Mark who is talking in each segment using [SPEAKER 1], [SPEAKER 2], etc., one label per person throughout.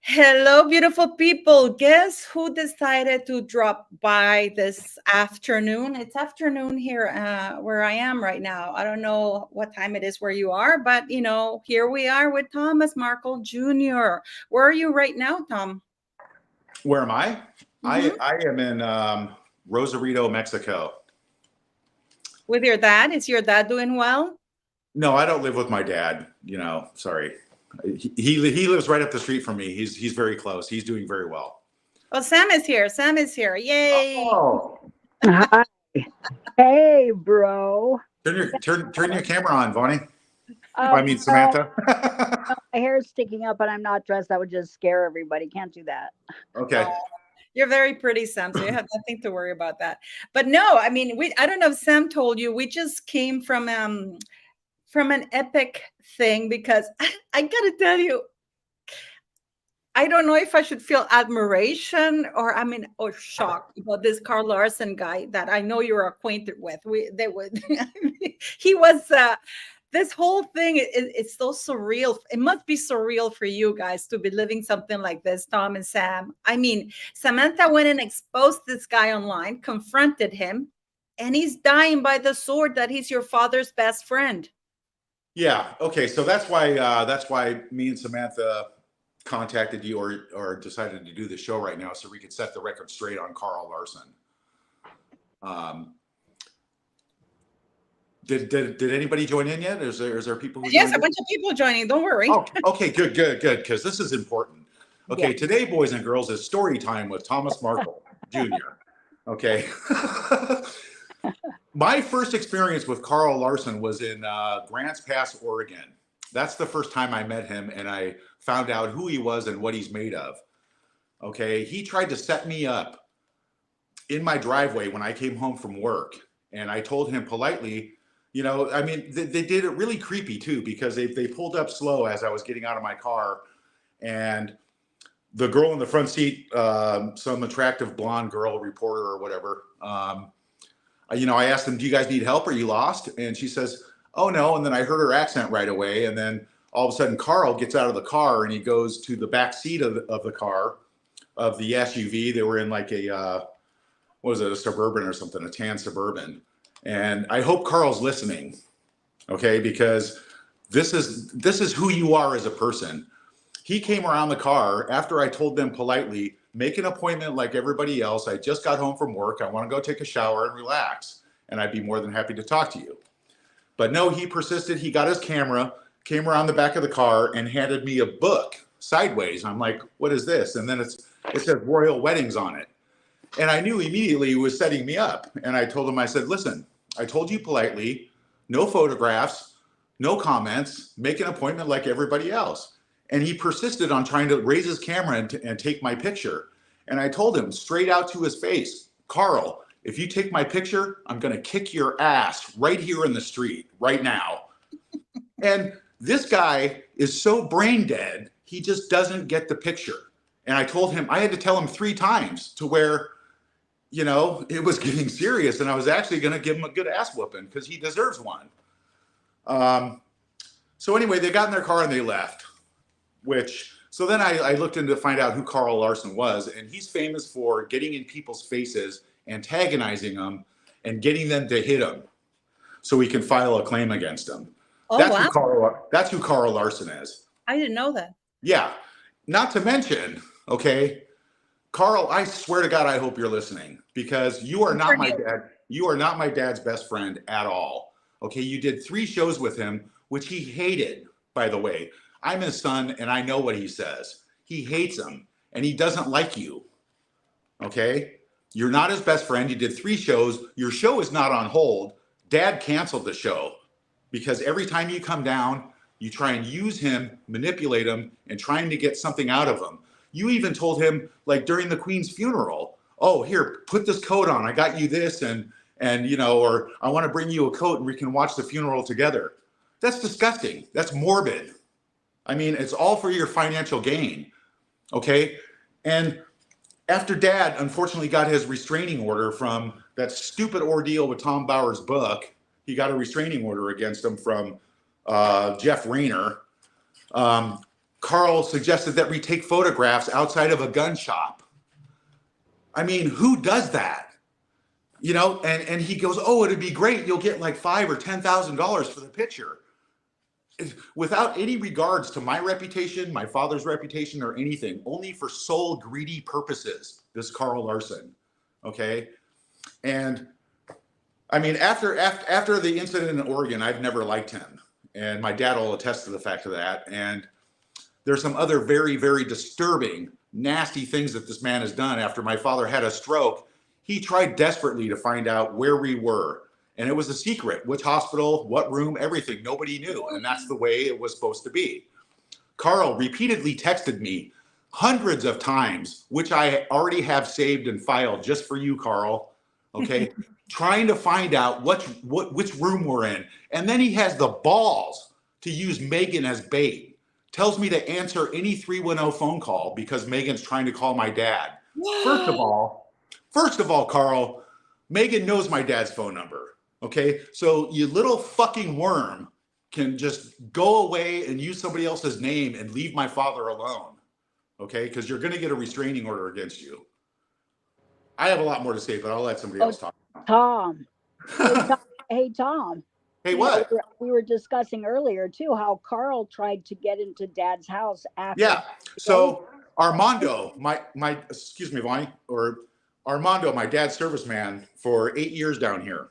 [SPEAKER 1] Hello, beautiful people. Guess who decided to drop by this afternoon? It's afternoon here where I am right now. I don't know what time it is where you are, but here we are with Thomas Markle Jr. Where are you right now, Tom?
[SPEAKER 2] Where am I?
[SPEAKER 1] Mhm.
[SPEAKER 2] I am in Rosarito, Mexico.
[SPEAKER 1] With your dad? Is your dad doing well?
[SPEAKER 2] No, I don't live with my dad. Sorry. He lives right up the street from me. He's very close. He's doing very well.
[SPEAKER 1] Oh, Sam is here. Sam is here. Yay.
[SPEAKER 2] Oh,
[SPEAKER 3] Hi. Hey, bro.
[SPEAKER 2] turn your camera on, Vonnie. I
[SPEAKER 3] Um,
[SPEAKER 2] mean
[SPEAKER 3] no,
[SPEAKER 2] Samantha.
[SPEAKER 3] my hair is sticking up and I'm not dressed. That would just scare everybody. Can't do that.
[SPEAKER 2] Okay.
[SPEAKER 1] You're very pretty, Sam, so you have nothing to worry about that. But no, I mean, I don't know if Sam told you, we just came from an epic thing because I gotta tell you, I don't know if I should feel admiration or shock about this Carl Larson guy that I know you're acquainted with. He was this whole thing. It's so surreal. It must be surreal for you guys to be living something like this, Tom and Sam. I mean, Samantha went and exposed this guy online, confronted him, and he's dying by the sword that he's your father's best friend.
[SPEAKER 2] Yeah. Okay. So that's why me and Samantha contacted you or decided to do the show right now so we could set the record straight on Carl Larson. Did anybody join in yet? Is there people who
[SPEAKER 1] Yes, a
[SPEAKER 2] joined
[SPEAKER 1] bunch of people joining. Don't worry.
[SPEAKER 2] Oh, okay, good, because this is important. Okay,
[SPEAKER 3] Yeah.
[SPEAKER 2] Today, boys and girls, is story time with Thomas Markle Jr. Okay. My first experience with Carl Larson was in Grants Pass, Oregon. That's the first time I met him, and I found out who he was and what he's made of. Okay, he tried to set me up in my driveway when I came home from work, and I told him politely, I mean, they did it really creepy too, because they pulled up slow as I was getting out of my car, and the girl in the front seat, some attractive blonde girl, reporter or whatever, I asked them, "Do you guys need help? Are you lost?" And she says, "Oh no." And then I heard her accent right away. And then all of a sudden, Carl gets out of the car and he goes to the back seat of the car, of the SUV. They were in like a a Suburban or something, a tan Suburban. And I hope Carl's listening, okay, because this is who you are as a person. He came around the car after I told them politely, make an appointment like everybody else. I just got home from work. I want to go take a shower and relax, and I'd be more than happy to talk to you. But no, he persisted. He got his camera, came around the back of the car, and handed me a book sideways. I'm like, what is this? And then it says Royal Weddings on it. And I knew immediately he was setting me up. And I told him, I said, listen, I told you politely, no photographs, no comments, make an appointment like everybody else. And he persisted on trying to raise his camera and take my picture. And I told him straight out to his face, Carl, if you take my picture, I'm going to kick your ass right here in the street right now. And this guy is so brain dead, he just doesn't get the picture. And I told him, I had to tell him 3 times to where, it was getting serious, and I was actually going to give him a good ass whooping because he deserves one. So anyway, they got in their car and they left. So then I looked into to find out who Carl Larson was, and he's famous for getting in people's faces, antagonizing them, and getting them to hit him, so we can file a claim against him.
[SPEAKER 1] Oh, wow.
[SPEAKER 2] That's who Carl Larson is.
[SPEAKER 1] I didn't know that.
[SPEAKER 2] Yeah. Not to mention, okay, Carl, I swear to God, I hope you're listening, because you are not my dad. You are not my dad's best friend at all. Okay, you did 3 shows with him, which he hated, by the way. I'm his son, and I know what he says. He hates him, and he doesn't like you. Okay? You're not his best friend. You did 3 shows. Your show is not on hold. Dad canceled the show because every time you come down, you try and use him, manipulate him, and trying to get something out of him. You even told him, like during the Queen's funeral, oh, here, put this coat on. I got you this, and or I want to bring you a coat and we can watch the funeral together. That's disgusting. That's morbid. I mean, it's all for your financial gain, okay? And after Dad, unfortunately, got his restraining order from that stupid ordeal with Tom Bauer's book, he got a restraining order against him from Jeff Rayner. Carl suggested that we take photographs outside of a gun shop. I mean, who does that? You know, and he goes, oh, it'd be great. You'll get like $5,000 or $10,000 for the picture. Without any regards to my reputation, my father's reputation, or anything, only for sole greedy purposes, this Carl Larson. Okay. And I mean, after the incident in Oregon, I've never liked him. And my dad will attest to the fact of that. And there's some other very, very disturbing, nasty things that this man has done. After my father had a stroke, he tried desperately to find out where we were. And it was a secret, which hospital, what room, everything. Nobody knew. And that's the way it was supposed to be. Carl repeatedly texted me hundreds of times, which I already have saved and filed just for you, Carl. Okay. Trying to find out which room we're in. And then he has the balls to use Megan as bait. Tells me to answer any 310 phone call because Megan's trying to call my dad. First of all, Carl, Megan knows my dad's phone number. Okay. So you little fucking worm can just go away and use somebody else's name and leave my father alone. Okay. Because you're going to get a restraining order against you. I have a lot more to say, but I'll let somebody else talk.
[SPEAKER 3] Tom. Hey, Tom.
[SPEAKER 2] Hey, what?
[SPEAKER 3] We were discussing earlier too how Carl tried to get into Dad's house after.
[SPEAKER 2] Yeah. So Armando, excuse me, Vonnie, or Armando, my dad's serviceman for 8 years down here,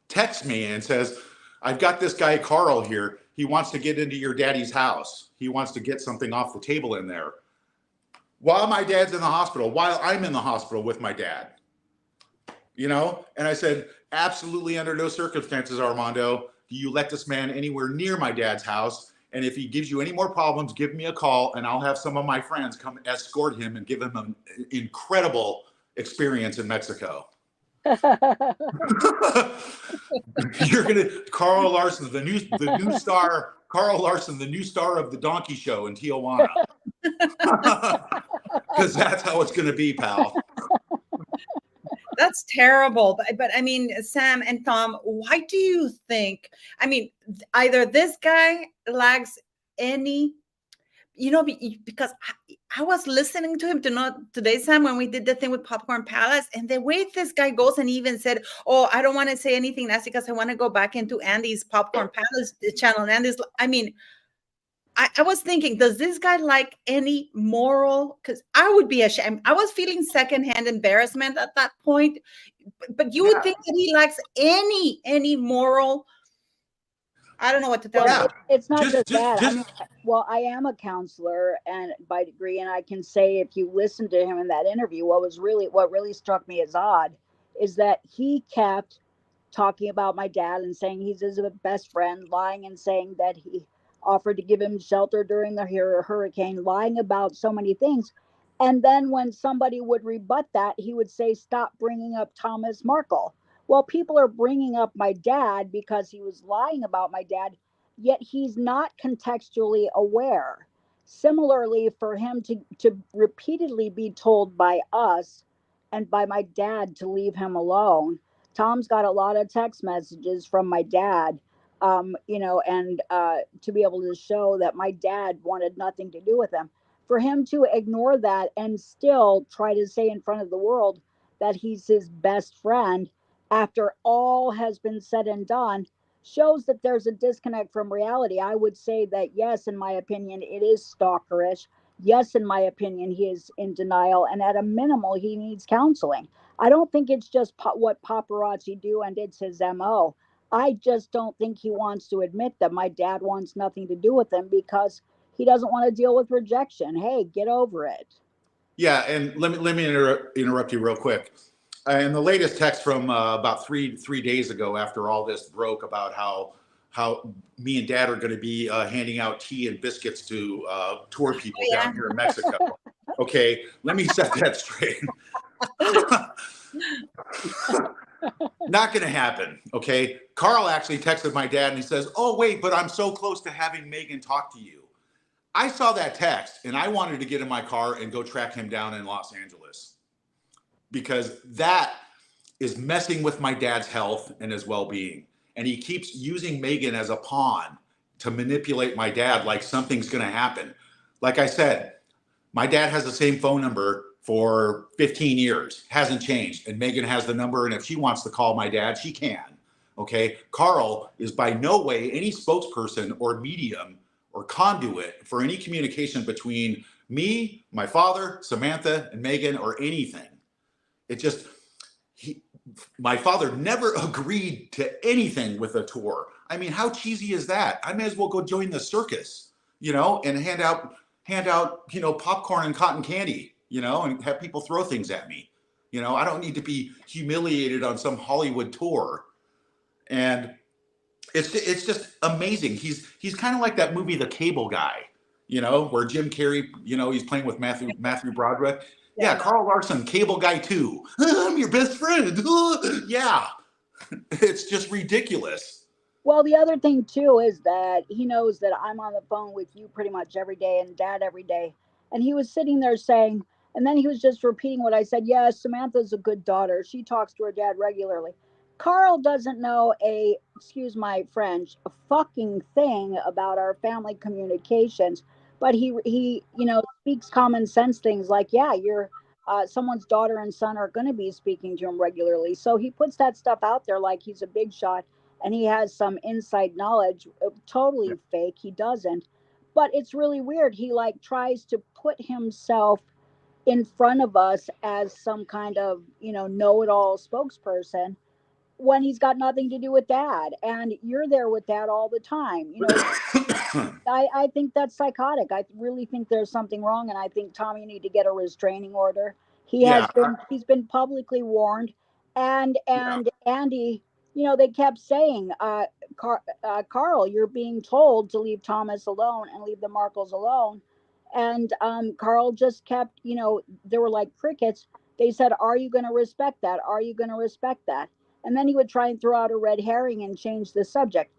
[SPEAKER 2] texts me and says, I've got this guy Carl here. He wants to get into your daddy's house. He wants to get something off the table in there. While my dad's in the hospital, while I'm in the hospital with my dad. You know, and I said, absolutely under no circumstances, Armando, do you let this man anywhere near my dad's house. And if he gives you any more problems, give me a call and I'll have some of my friends come escort him and give him an incredible experience in Mexico. You're gonna Carl Larson, the new star, Carl Larson, the new star of the Donkey Show in Tijuana. Because that's how it's gonna be, pal.
[SPEAKER 1] That's terrible. But I mean, Sam and Tom, why do you think, I mean, either this guy lacks any, you know, because I was listening to him today, Sam, when we did the thing with Popcorn Palace, and the way this guy goes and even said, oh, I don't want to say anything nasty because I want to go back into Andy's Popcorn Palace channel. And Andy's, I mean, I was thinking, does this guy like any moral? Because I would be ashamed. I was feeling secondhand embarrassment at that point. But you would think that he lacks any moral. I don't know what to tell you.
[SPEAKER 3] It's not just that. I mean, well, I am a counselor and by degree, and I can say if you listen to him in that interview, what really struck me as odd is that he kept talking about my dad and saying he's his best friend, lying and saying that he offered to give him shelter during the hurricane, lying about so many things. And then when somebody would rebut that, he would say, stop bringing up Thomas Markle. Well, people are bringing up my dad because he was lying about my dad, yet he's not contextually aware. Similarly, for him to repeatedly be told by us and by my dad to leave him alone. Tom's got a lot of text messages from my dad, you know, and to be able to show that my dad wanted nothing to do with him. For him to ignore that and still try to say in front of the world that he's his best friend after all has been said and done shows that there's a disconnect from reality. I would say that, yes, in my opinion, it is stalkerish. Yes, in my opinion, he is in denial. And at a minimal, he needs counseling. I don't think it's just what paparazzi do and it's his MO. I just don't think he wants to admit that my dad wants nothing to do with him because he doesn't want to deal with rejection. Hey, get over it.
[SPEAKER 2] Yeah, and let me interrupt you real quick. And the latest text from about three days ago, after all this broke about how me and Dad are going to be handing out tea and biscuits to tour people down here in Mexico. Okay, let me set that straight. Not going to happen. Okay, Carl actually texted my dad and he says, "Oh wait, but I'm so close to having Megan talk to you." I saw that text and I wanted to get in my car and go track him down in Los Angeles. Because that is messing with my dad's health and his well-being. And he keeps using Megan as a pawn to manipulate my dad like something's going to happen. Like I said, my dad has the same phone number for 15 years, hasn't changed. And Megan has the number. And if she wants to call my dad, she can. Okay. Carl is by no way any spokesperson or medium or conduit for any communication between me, my father, Samantha, and Megan, or anything. It just, my father never agreed to anything with a tour. I mean, how cheesy is that? I may as well go join the circus, and hand out, popcorn and cotton candy, and have people throw things at me. I don't need to be humiliated on some Hollywood tour. And it's just amazing. He's kind of like that movie, The Cable Guy, where Jim Carrey, he's playing with Matthew Broderick. Yeah, Carl Larson, Cable Guy 2. I'm your best friend. Yeah, it's just ridiculous.
[SPEAKER 3] Well, the other thing too is that he knows that I'm on the phone with you pretty much every day and Dad every day. And he was sitting there saying, and then he was just repeating what I said. Yes, Samantha's a good daughter. She talks to her dad regularly. Carl doesn't know excuse my French, a fucking thing about our family communications. But he speaks common sense things like, yeah, you're someone's daughter and son are going to be speaking to him regularly. So he puts that stuff out there like he's a big shot and he has some inside knowledge. Totally fake. He doesn't. But it's really weird. He tries to put himself in front of us as some kind of, know-it-all spokesperson when he's got nothing to do with Dad. And you're there with Dad all the time. I think that's psychotic. I really think there's something wrong. And I think, Tom, you need to get a restraining order. He's been publicly warned. And Andy, they kept saying, Carl, you're being told to leave Thomas alone and leave the Markles alone. And Carl just kept, there were like crickets. They said, are you going to respect that? Are you going to respect that? And then he would try and throw out a red herring and change the subject.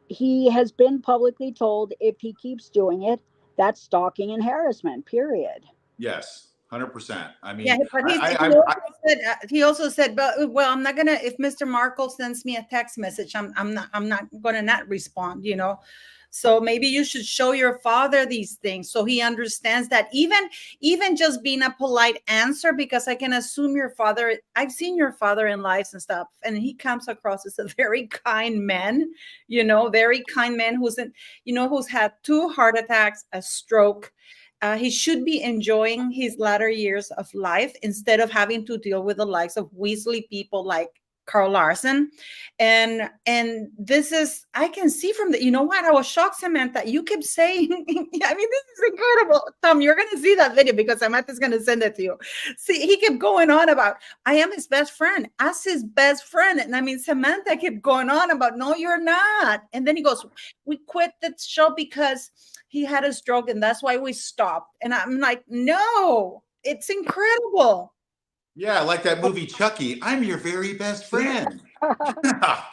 [SPEAKER 3] He has been publicly told if he keeps doing it, that's stalking and harassment, period.
[SPEAKER 2] Yes. 100%. I mean,
[SPEAKER 1] yeah, but he also said, well, I'm not gonna. If Mr. Markle sends me a text message, I'm not gonna not respond. So maybe you should show your father these things so he understands that even just being a polite answer, because I can assume your father. I've seen your father in lives and stuff, and he comes across as a very kind man. Very kind man who's had 2 heart attacks, a stroke. He should be enjoying his latter years of life instead of having to deal with the likes of Weasley people like Carl Larson. And this is, I can see from the, I was shocked, Samantha. You kept saying, I mean, this is incredible. Tom, you're going to see that video because Samantha's going to send it to you. See, he kept going on about, I am his best friend, as his best friend. And I mean, Samantha kept going on about, no, you're not. And then he goes, we quit the show because he had a stroke and that's why we stopped. And I'm like, no, it's incredible.
[SPEAKER 2] Yeah, like that movie Chucky. I'm your very best friend.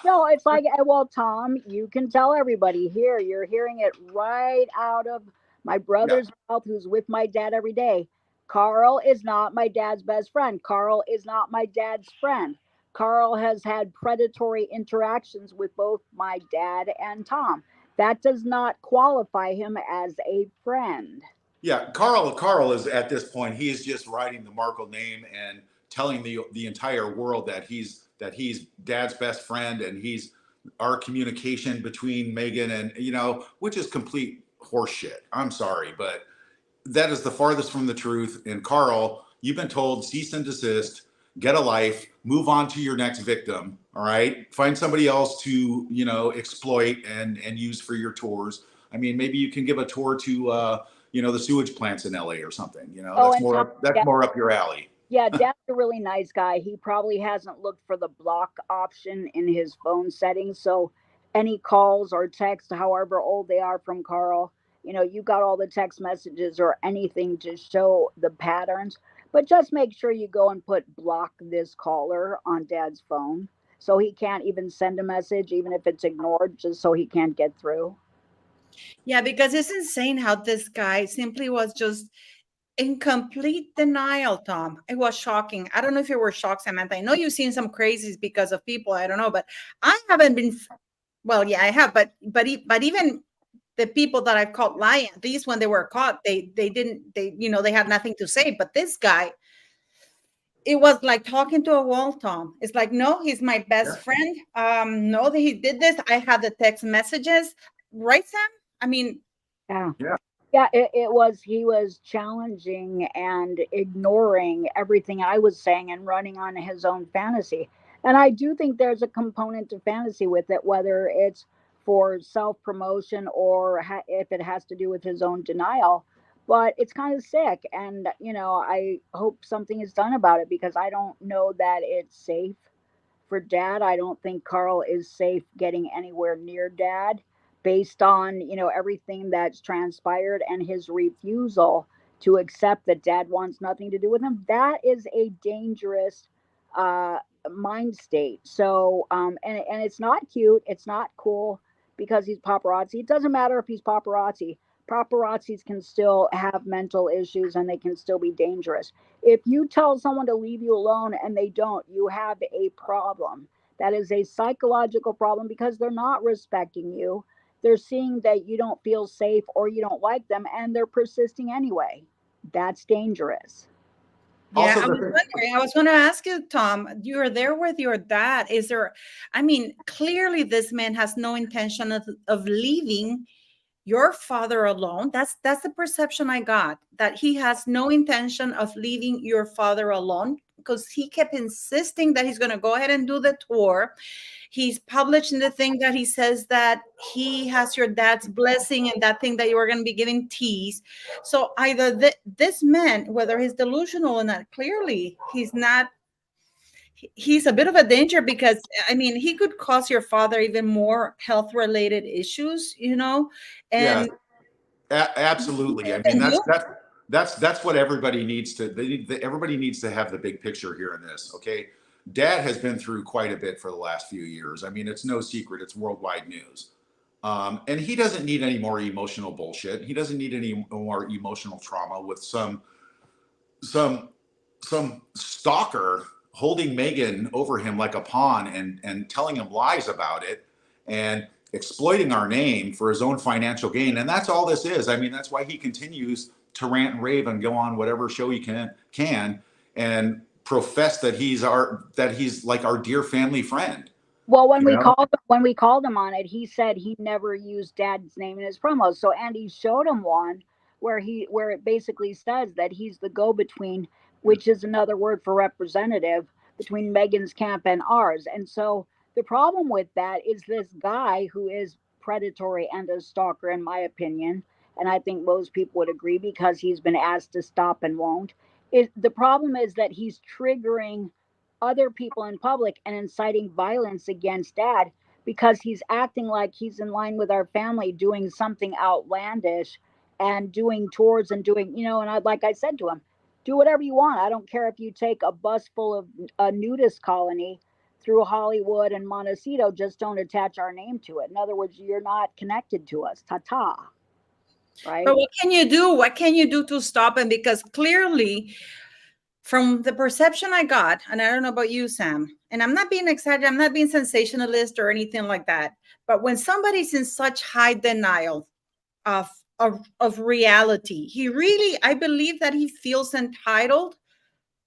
[SPEAKER 3] No, it's like, well, Tom, you can tell everybody here. You're hearing it right out of my brother's mouth, who's with my dad every day. Carl is not my dad's best friend. Carl is not my dad's friend. Carl has had predatory interactions with both my dad and Tom. That does not qualify him as a friend.
[SPEAKER 2] Yeah, Carl is at this point, he's just writing the Markle name and telling the entire world that he's Dad's best friend and he's our communication between Megan and, which is complete horseshit. I'm sorry, but that is the farthest from the truth. And Carl, you've been told cease and desist, get a life, move on to your next victim. All right. Find somebody else to, exploit and use for your tours. I mean, maybe you can give a tour to, the sewage plants in LA or something, that's more up your alley.
[SPEAKER 3] Yeah. Dad's a really nice guy. He probably hasn't looked for the block option in his phone settings. So any calls or texts, however old they are from Carl, you got all the text messages or anything to show the patterns, but just make sure you go and put block this caller on Dad's phone. So he can't even send a message, even if it's ignored, just so he can't get through.
[SPEAKER 1] Yeah, because it's insane how this guy simply was just in complete denial, Tom. It was shocking. I don't know if you were shocked, Samantha. I know you've seen some crazies because of people. I don't know, but I haven't been. Well, yeah, I have, but even the people that I've caught lying, at least when they were caught, they had nothing to say. But this guy, it was like talking to a wall, Tom. It's like, no, he's my best friend. No, that he did this. I have the text messages. Right, Sam? I mean,
[SPEAKER 3] he was challenging and ignoring everything I was saying and running on his own fantasy. And I do think there's a component to fantasy with it, whether it's for self-promotion or if it has to do with his own denial. But it's kind of sick. And, I hope something is done about it, because I don't know that it's safe for Dad. I don't think Carl is safe getting anywhere near Dad, based on, everything that's transpired and his refusal to accept that Dad wants nothing to do with him. That is a dangerous mind state. So, and it's not cute. It's not cool because he's paparazzi. It doesn't matter if he's paparazzi. Paparazzis can still have mental issues and they can still be dangerous. If you tell someone to leave you alone and they don't, you have a problem. That is a psychological problem, because they're not respecting you. They're seeing that you don't feel safe or you don't like them, and they're persisting anyway. That's dangerous.
[SPEAKER 1] Yeah, I was going to ask you, Tom, you are there with your dad. Clearly this man has no intention of leaving your father alone. That's the perception I got, that he has no intention of leaving your father alone, because he kept insisting that he's going to go ahead and do the tour. He's published in the thing that he says that he has your dad's blessing, and that thing that you were going to be giving teas. So either this man, whether he's delusional or not, clearly he's not. He's a bit of a danger, because he could cause your father even more health related issues, and
[SPEAKER 2] absolutely. That's what everybody needs to. Everybody needs to have the big picture here in this. Okay, Dad has been through quite a bit for the last few years. It's no secret. It's worldwide news. And he doesn't need any more emotional bullshit. He doesn't need any more emotional trauma with some stalker holding Megan over him like a pawn and telling him lies about it and exploiting our name for his own financial gain. And that's all this is. That's why he continues to rant and rave and go on whatever show he can and profess that he's like our dear family friend.
[SPEAKER 3] Well, when we called him on it, he said he never used Dad's name in his promos. So Andy showed him one where it basically says that he's the go-between, which is another word for representative, between Megan's camp and ours. And so the problem with that is this guy, who is predatory and a stalker, in my opinion, and I think most people would agree, because he's been asked to stop and won't. The problem is that he's triggering other people in public and inciting violence against Dad, because he's acting like he's in line with our family, doing something outlandish and doing tours and doing, and like I said to him, do whatever you want. I don't care if you take a bus full of a nudist colony through Hollywood and Montecito, just don't attach our name to it. In other words, you're not connected to us. Ta-ta. Right?
[SPEAKER 1] But what can you do? What can you do to stop him? Because clearly, from the perception I got, and I don't know about you, Sam, and I'm not being exaggerated, I'm not being sensationalist or anything like that, but when somebody's in such high denial of reality, I believe that he feels entitled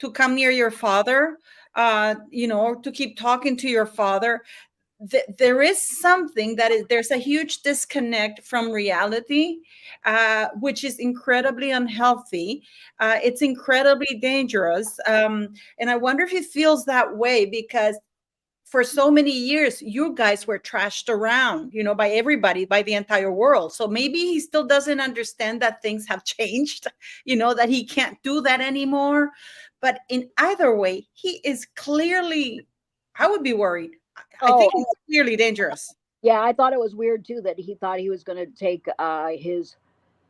[SPEAKER 1] to come near your father, to keep talking to your father. There is something there's a huge disconnect from reality, which is incredibly unhealthy. It's incredibly dangerous. And I wonder if he feels that way, because for so many years, you guys were trashed around, by everybody, by the entire world. So maybe he still doesn't understand that things have changed, that he can't do that anymore. But in either way, he is clearly, I would be worried. I think he's clearly dangerous.
[SPEAKER 3] Yeah, I thought it was weird too that he thought he was going to take his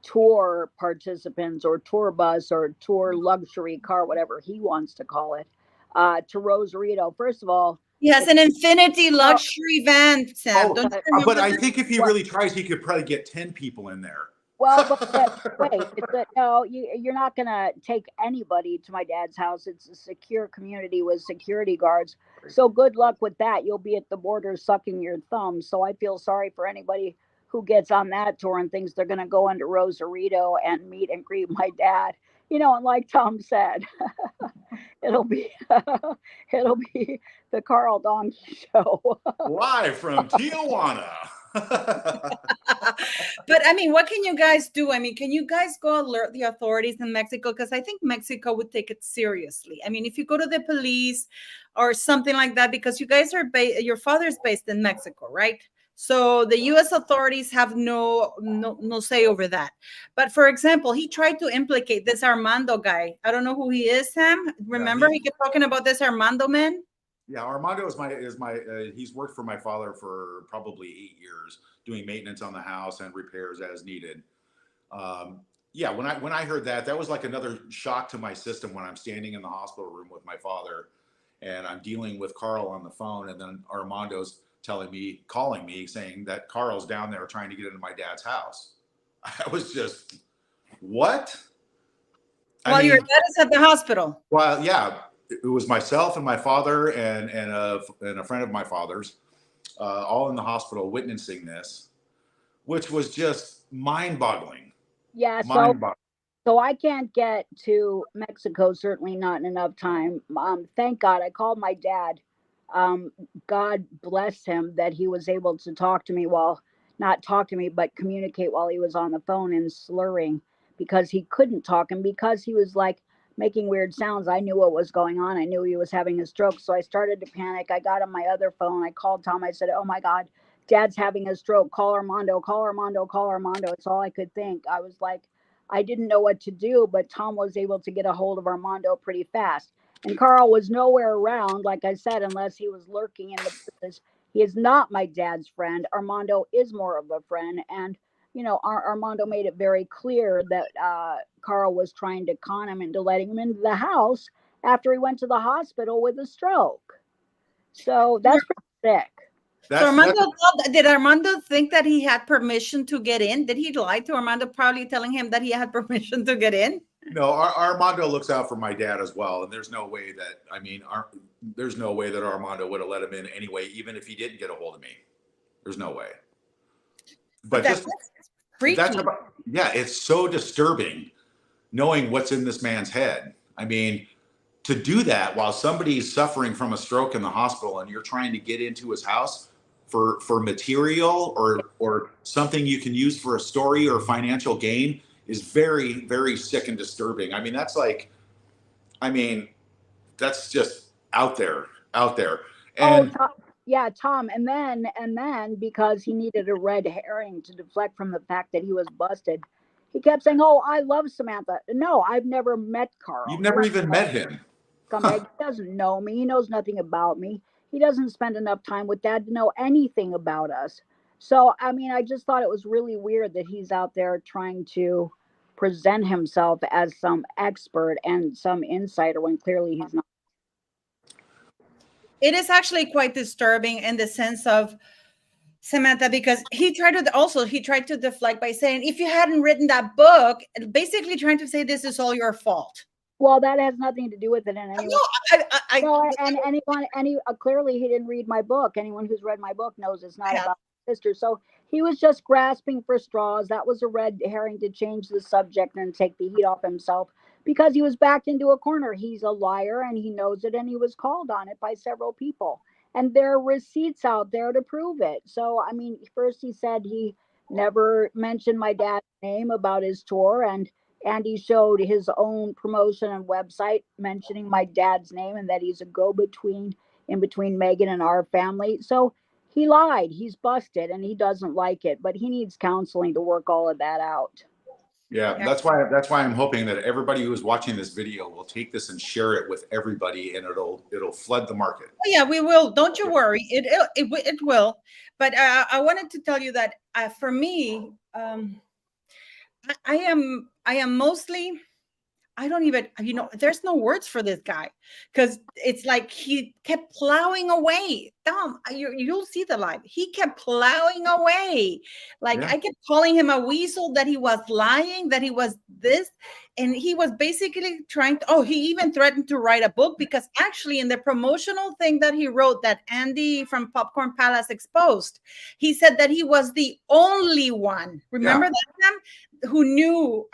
[SPEAKER 3] tour participants or tour bus or tour luxury car, whatever he wants to call it, to Rosarito. First of all,
[SPEAKER 1] he has an infinity luxury van, Sam.
[SPEAKER 2] But I think if he really tries, he could probably get 10 people in there.
[SPEAKER 3] Well, but wait, no, you're not going to take anybody to my dad's house. It's a secure community with security guards. So good luck with that. You'll be at the border sucking your thumb. So I feel sorry for anybody who gets on that tour and thinks they're going to go into Rosarito and meet and greet my dad. You know, and like Tom said, it'll be it'll be the Carl Donkey Show.
[SPEAKER 2] Live from Tijuana.
[SPEAKER 1] But I mean, what can you guys do? I mean, can you guys go alert the authorities in Mexico? Because I think Mexico would take it seriously. I mean, if you go to the police or something like that, because you guys are your father's based in Mexico, right? So the U.S. authorities have no say over that. But for example, he tried to implicate this Armando guy. I don't know who he is, Sam. Remember, he kept talking about this Armando man.
[SPEAKER 2] Yeah, Armando is my he's worked for my father for probably 8 years, doing maintenance on the house and repairs as needed. Yeah, when I heard that was like another shock to my system when I'm standing in the hospital room with my father, and I'm dealing with Carl on the phone, and then Armando's calling me, saying that Carl's down there trying to get into my dad's house. I was just, what?
[SPEAKER 1] Well, your dad is at the hospital.
[SPEAKER 2] Well, yeah, it was myself and my father and a friend of my father's, all in the hospital witnessing this, which was just mind-boggling.
[SPEAKER 3] Yeah, so I can't get to Mexico, certainly not in enough time. Thank God I called my dad. God bless him that he was able to talk to me but communicate while he was on the phone and slurring, because he couldn't talk, and because he was like making weird sounds. I knew what was going on. I knew he was having a stroke. So I started to panic. I got on my other phone. I called Tom. I said, oh my God, Dad's having a stroke. Call Armando, call Armando, call Armando. It's all I could think. I was like, I didn't know what to do, but Tom was able to get a hold of Armando pretty fast. And Carl was nowhere around, like I said, unless he was lurking in the bushes. He is not my dad's friend. Armando is more of a friend. And, you know, Armando made it very clear that Carl was trying to con him into letting him into the house after he went to the hospital with a stroke. So that's pretty sick.
[SPEAKER 1] Did Armando think that he had permission to get in? Did he lie to Armando, probably telling him that he had permission to get in?
[SPEAKER 2] No, Armando looks out for my dad as well, and there's no way that Armando would have let him in anyway, even if he didn't get a hold of me. There's no way. But
[SPEAKER 1] that's freaky.
[SPEAKER 2] It's so disturbing knowing what's in this man's head. I mean, to do that while somebody's suffering from a stroke in the hospital and you're trying to get into his house for material or something you can use for a story or financial gain is very, very sick and disturbing. I mean, that's just out there. And
[SPEAKER 3] Tom. And then because he needed a red herring to deflect from the fact that he was busted, he kept saying, oh, I love Samantha. No, I've never met Carl.
[SPEAKER 2] You've never even met him.
[SPEAKER 3] He doesn't know me. He knows nothing about me. He doesn't spend enough time with Dad to know anything about us. So, I mean, I just thought it was really weird that he's out there trying to present himself as some expert and some insider when clearly he's not.
[SPEAKER 1] It is actually quite disturbing in the sense of, Samantha, because he tried to deflect by saying, if you hadn't written that book, basically trying to say this is all your fault.
[SPEAKER 3] Well, that has nothing to do with it in any way. Clearly he didn't read my book. Anyone who's read my book knows it's not about my sister. So he was just grasping for straws. That was a red herring to change the subject and take the heat off himself, because he was backed into a corner. He's a liar and he knows it, and he was called on it by several people. And there are receipts out there to prove it. So, I mean, first he said he never mentioned my dad's name about his tour, and he showed his own promotion and website mentioning my dad's name and that he's a go-between in between Megan and our family. So he lied. He's busted and he doesn't like it, but he needs counseling to work all of that out.
[SPEAKER 2] Yeah, that's why I'm hoping that everybody who is watching this video will take this and share it with everybody, and it'll flood the market.
[SPEAKER 1] Oh, yeah, we will. Don't you worry. It will. But I wanted to tell you that for me, I am mostly, I don't even, there's no words for this guy, because it's like he kept plowing away. Tom, you'll see the live. He kept plowing away. I kept calling him a weasel, that he was lying, that he was this. And he was basically trying to, he even threatened to write a book, because actually in the promotional thing that he wrote that Andy from Popcorn Palace exposed, he said that he was the only one, remember that, Sam, who knew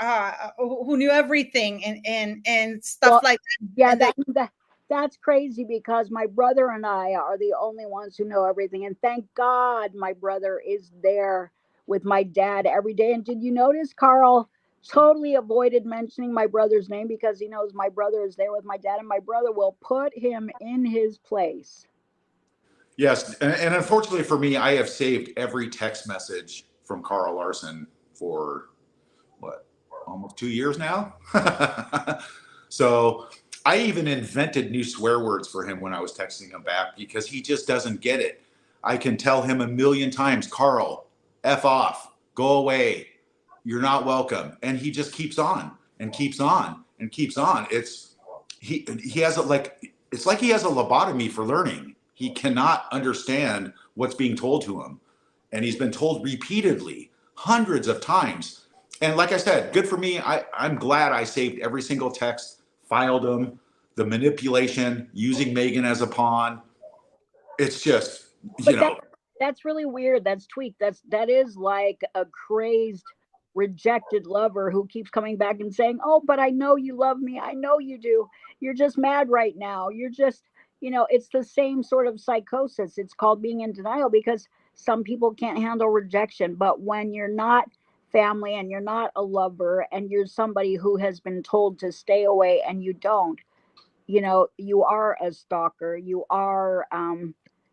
[SPEAKER 1] everything and stuff like that.
[SPEAKER 3] Yeah, that's crazy, because my brother and I are the only ones who know everything. And thank God my brother is there with my dad every day. And did you notice Carl totally avoided mentioning my brother's name, because he knows my brother is there with my dad, and my brother will put him in his place.
[SPEAKER 2] Yes. And unfortunately for me, I have saved every text message from Carl Larson for what, almost 2 years now. So I even invented new swear words for him when I was texting him back, because he just doesn't get it. I can tell him a million times, Carl, F off, go away, you're not welcome. And he just keeps on and keeps on and keeps on. He has it's like he has a lobotomy for learning. He cannot understand what's being told to him. And he's been told repeatedly, hundreds of times. And like I said, good for me. I'm glad I saved every single text, filed them. The manipulation, using Megan as a pawn. It's just,
[SPEAKER 3] that's really weird. That's tweaked. That is like a crazed, rejected lover who keeps coming back and saying, oh, but I know you love me. I know you do. You're just mad right now. You're just, it's the same sort of psychosis. It's called being in denial, because some people can't handle rejection. But when you're not family and you're not a lover and you're somebody who has been told to stay away and you don't, you are a stalker. You are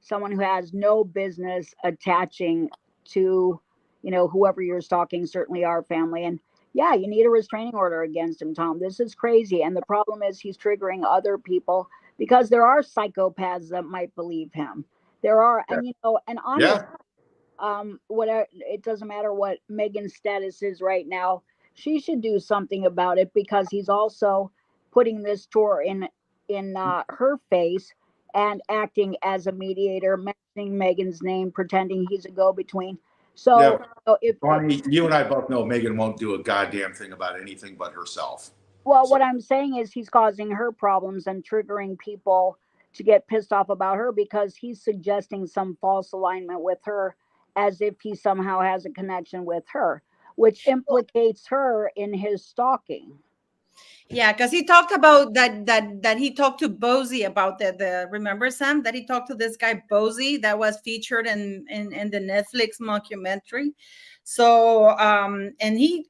[SPEAKER 3] someone who has no business attaching to, whoever you're stalking, certainly our family. And yeah, you need a restraining order against him, Tom. This is crazy. And the problem is he's triggering other people, because there are psychopaths that might believe him. There are, and honestly, whatever, it doesn't matter what Megan's status is right now. She should do something about it, because he's also putting this tour in her face and acting as a mediator, mentioning Megan's name, pretending he's a go-between. So if
[SPEAKER 2] Bonnie, you and I both know Megan won't do a goddamn thing about anything but herself.
[SPEAKER 3] Well, what I'm saying is he's causing her problems and triggering people to get pissed off about her, because he's suggesting some false alignment with her, as if he somehow has a connection with her, which implicates her in his stalking.
[SPEAKER 1] Yeah, because he talked about that he talked to Bozy about the remember, Sam, that he talked to this guy Bozy that was featured in the Netflix mockumentary. So and he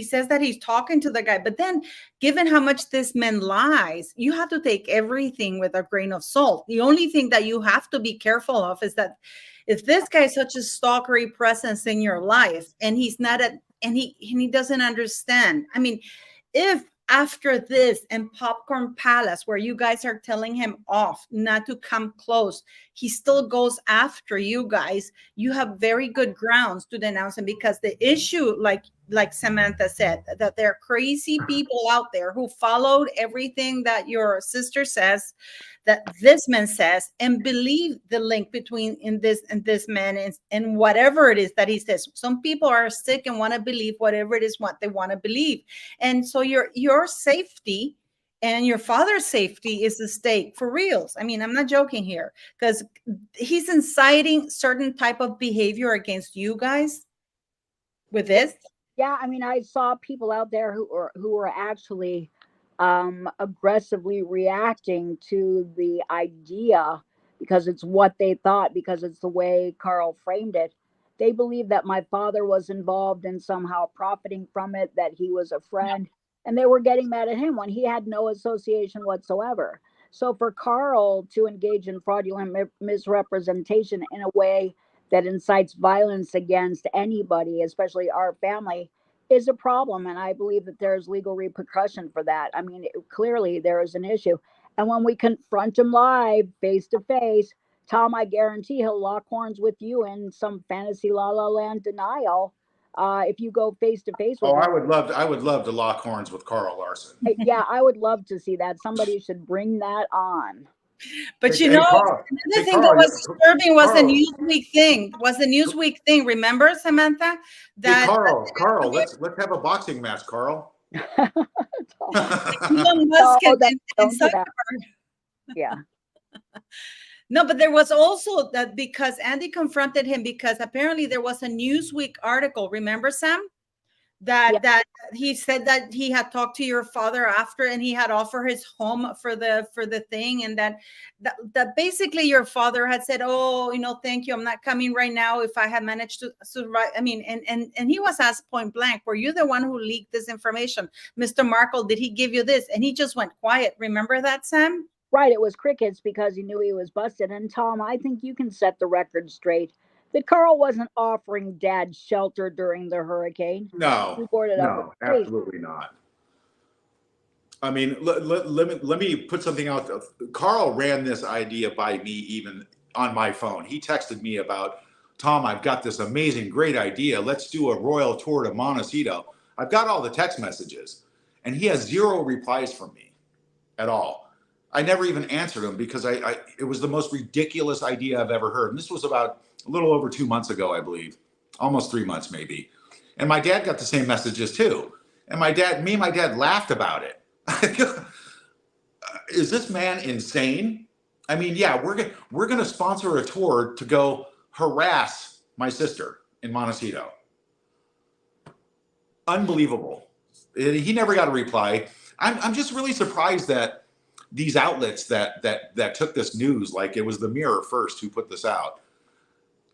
[SPEAKER 1] says that he's talking to the guy, but then given how much this man lies, you have to take everything with a grain of salt. The only thing that you have to be careful of is that if this guy is such a stalkery presence in your life, and he's not and he doesn't understand. I mean, if after this and Popcorn Palace, where you guys are telling him off not to come close, he still goes after you guys, you have very good grounds to denounce him, because the issue, like Samantha said, that there are crazy people out there who followed everything that your sister says, that this man says, and believe the link between this man and whatever it is that he says. Some people are sick and want to believe whatever it is what they want to believe. And so your safety and your father's safety is the stake, for reals. I mean, I'm not joking here, because he's inciting certain type of behavior against you guys with this.
[SPEAKER 3] Yeah, I mean, I saw people out there who were actually aggressively reacting to the idea, because it's what they thought, because it's the way Carl framed it. They believed that my father was involved in somehow profiting from it, that he was a friend, and they were getting mad at him when he had no association whatsoever. So for Carl to engage in fraudulent misrepresentation in a way that incites violence against anybody, especially our family, is a problem. And I believe that there's legal repercussion for that. I mean, clearly there is an issue. And when we confront him live, face to face, Tom, I guarantee he'll lock horns with you in some fantasy la la land denial. If you go face to face with him.
[SPEAKER 2] I would love to lock horns with Carl Larson.
[SPEAKER 3] Yeah, I would love to see that. Somebody should bring that on.
[SPEAKER 1] But another thing that was disturbing was the Newsweek thing. Remember, Samantha?
[SPEAKER 2] Carl, let's have a boxing match, Carl.
[SPEAKER 1] Elon Musk
[SPEAKER 3] don't do that. Yeah.
[SPEAKER 1] No, but there was also that because Andy confronted him because apparently there was a Newsweek article. Remember, Sam? That he said that he had talked to your father after, and he had offered his home for the thing, and that basically your father had said, "Oh, thank you, I'm not coming right now. If I had managed to survive," I mean, and he was asked point blank, "Were you the one who leaked this information, Mr. Markle? Did he give you this?" And he just went quiet. Remember that, Sam?
[SPEAKER 3] Right. It was crickets because he knew he was busted. And Tom, I think you can set the record straight that Carl wasn't offering Dad shelter during the hurricane.
[SPEAKER 2] No,
[SPEAKER 3] He boarded up with
[SPEAKER 2] absolutely not. I mean, let me put something out. Carl ran this idea by me even on my phone. He texted me about, Tom, I've got this amazing, great idea. Let's do a royal tour to Montecito. I've got all the text messages. And he has 0 replies from me at all. I never even answered him because it was the most ridiculous idea I've ever heard. And this was about a little over 2 months ago, I believe, almost 3 months maybe. And my dad got the same messages too. And my dad laughed about it. Is this man insane? I mean, yeah, we're gonna sponsor a tour to go harass my sister in Montecito. Unbelievable. He never got a reply. I'm just really surprised that these outlets that took this news, like it was the Mirror first who put this out.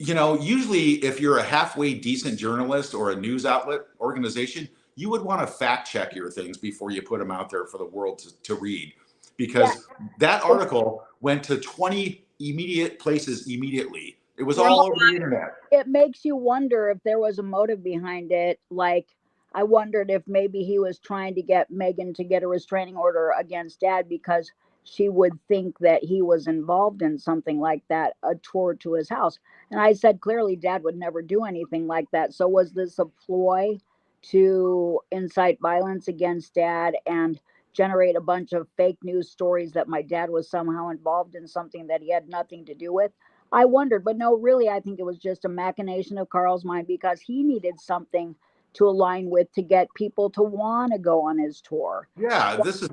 [SPEAKER 2] Usually if you're a halfway decent journalist or a news outlet organization, you would want to fact check your things before you put them out there for the world to read, because that article went to 20 immediate places immediately. It was all over the internet.
[SPEAKER 3] It makes you wonder if there was a motive behind it. Like, I wondered if maybe he was trying to get Megan to get a restraining order against Dad because she would think that he was involved in something like that, a tour to his house. And I said, clearly, Dad would never do anything like that. So was this a ploy to incite violence against Dad and generate a bunch of fake news stories that my dad was somehow involved in something that he had nothing to do with? I wondered, but no, really, I think it was just a machination of Carl's mind because he needed something to align with to get people to want to go on his tour.
[SPEAKER 2] Yeah, this is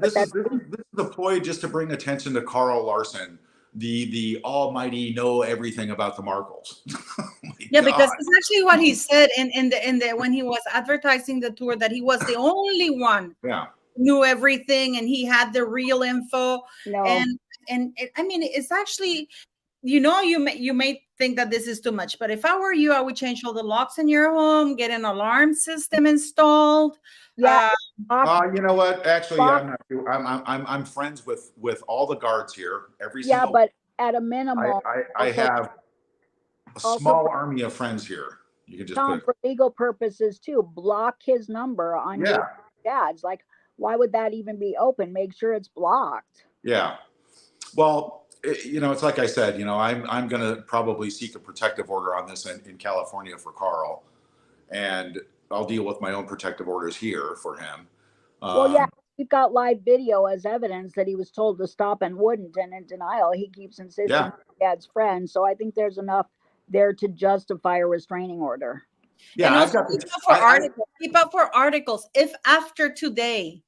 [SPEAKER 2] a ploy just to bring attention to Carl Larson, the almighty know everything about the Markles.
[SPEAKER 1] Yeah, because it's actually what he said in the when he was advertising the tour, that he was the only one knew everything and he had the real info. And I mean, it's actually, you may think that this is too much, but if I were you, I would change all the locks in your home, get an alarm system installed.
[SPEAKER 3] Yeah.
[SPEAKER 2] You know what? Actually, I'm friends with all the guards here. Every single.
[SPEAKER 3] Yeah, but at a minimum,
[SPEAKER 2] I have a small army of friends here. You can just
[SPEAKER 3] Tom, for legal purposes too, block his number on your dad's. Like, why would that even be open? Make sure it's blocked.
[SPEAKER 2] Yeah. Well, it's like I said, I'm going to probably seek a protective order on this in California for Carl, and I'll deal with my own protective orders here for him.
[SPEAKER 3] Well, yeah, we've got live video as evidence that he was told to stop and wouldn't, and in denial, he keeps insisting he's Dad's friend. So I think there's enough there to justify a restraining order.
[SPEAKER 1] Yeah, and also keep up for articles. If after today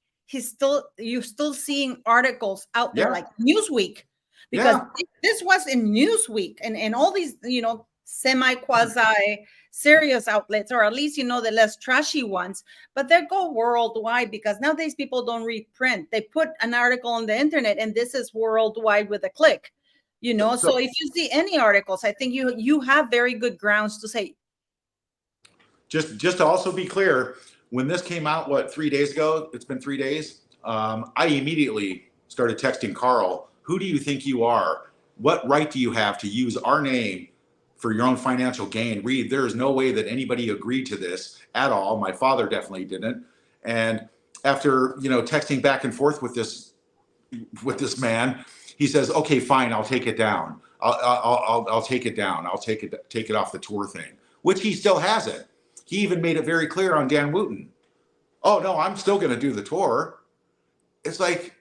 [SPEAKER 1] you're still seeing articles out there like Newsweek, because this was in Newsweek and all these semi-quasi serious outlets, or at least the less trashy ones, but they go worldwide because nowadays people don't read print. They put an article on the internet and this is worldwide with a click. So if you see any articles, I think you have very good grounds to say.
[SPEAKER 2] Just to also be clear, when this came out, 3 days ago, it's been 3 days, I immediately started texting Carl, who do you think you are? What right do you have to use our name for your own financial gain? Reed, there is no way that anybody agreed to this at all. My father definitely didn't. And after, texting back and forth with this man, he says, okay, fine, I'll take it down. I'll take it down. I'll take it off the tour thing, which he still hasn't. He even made it very clear on Dan Wooten. Oh no, I'm still going to do the tour. It's like,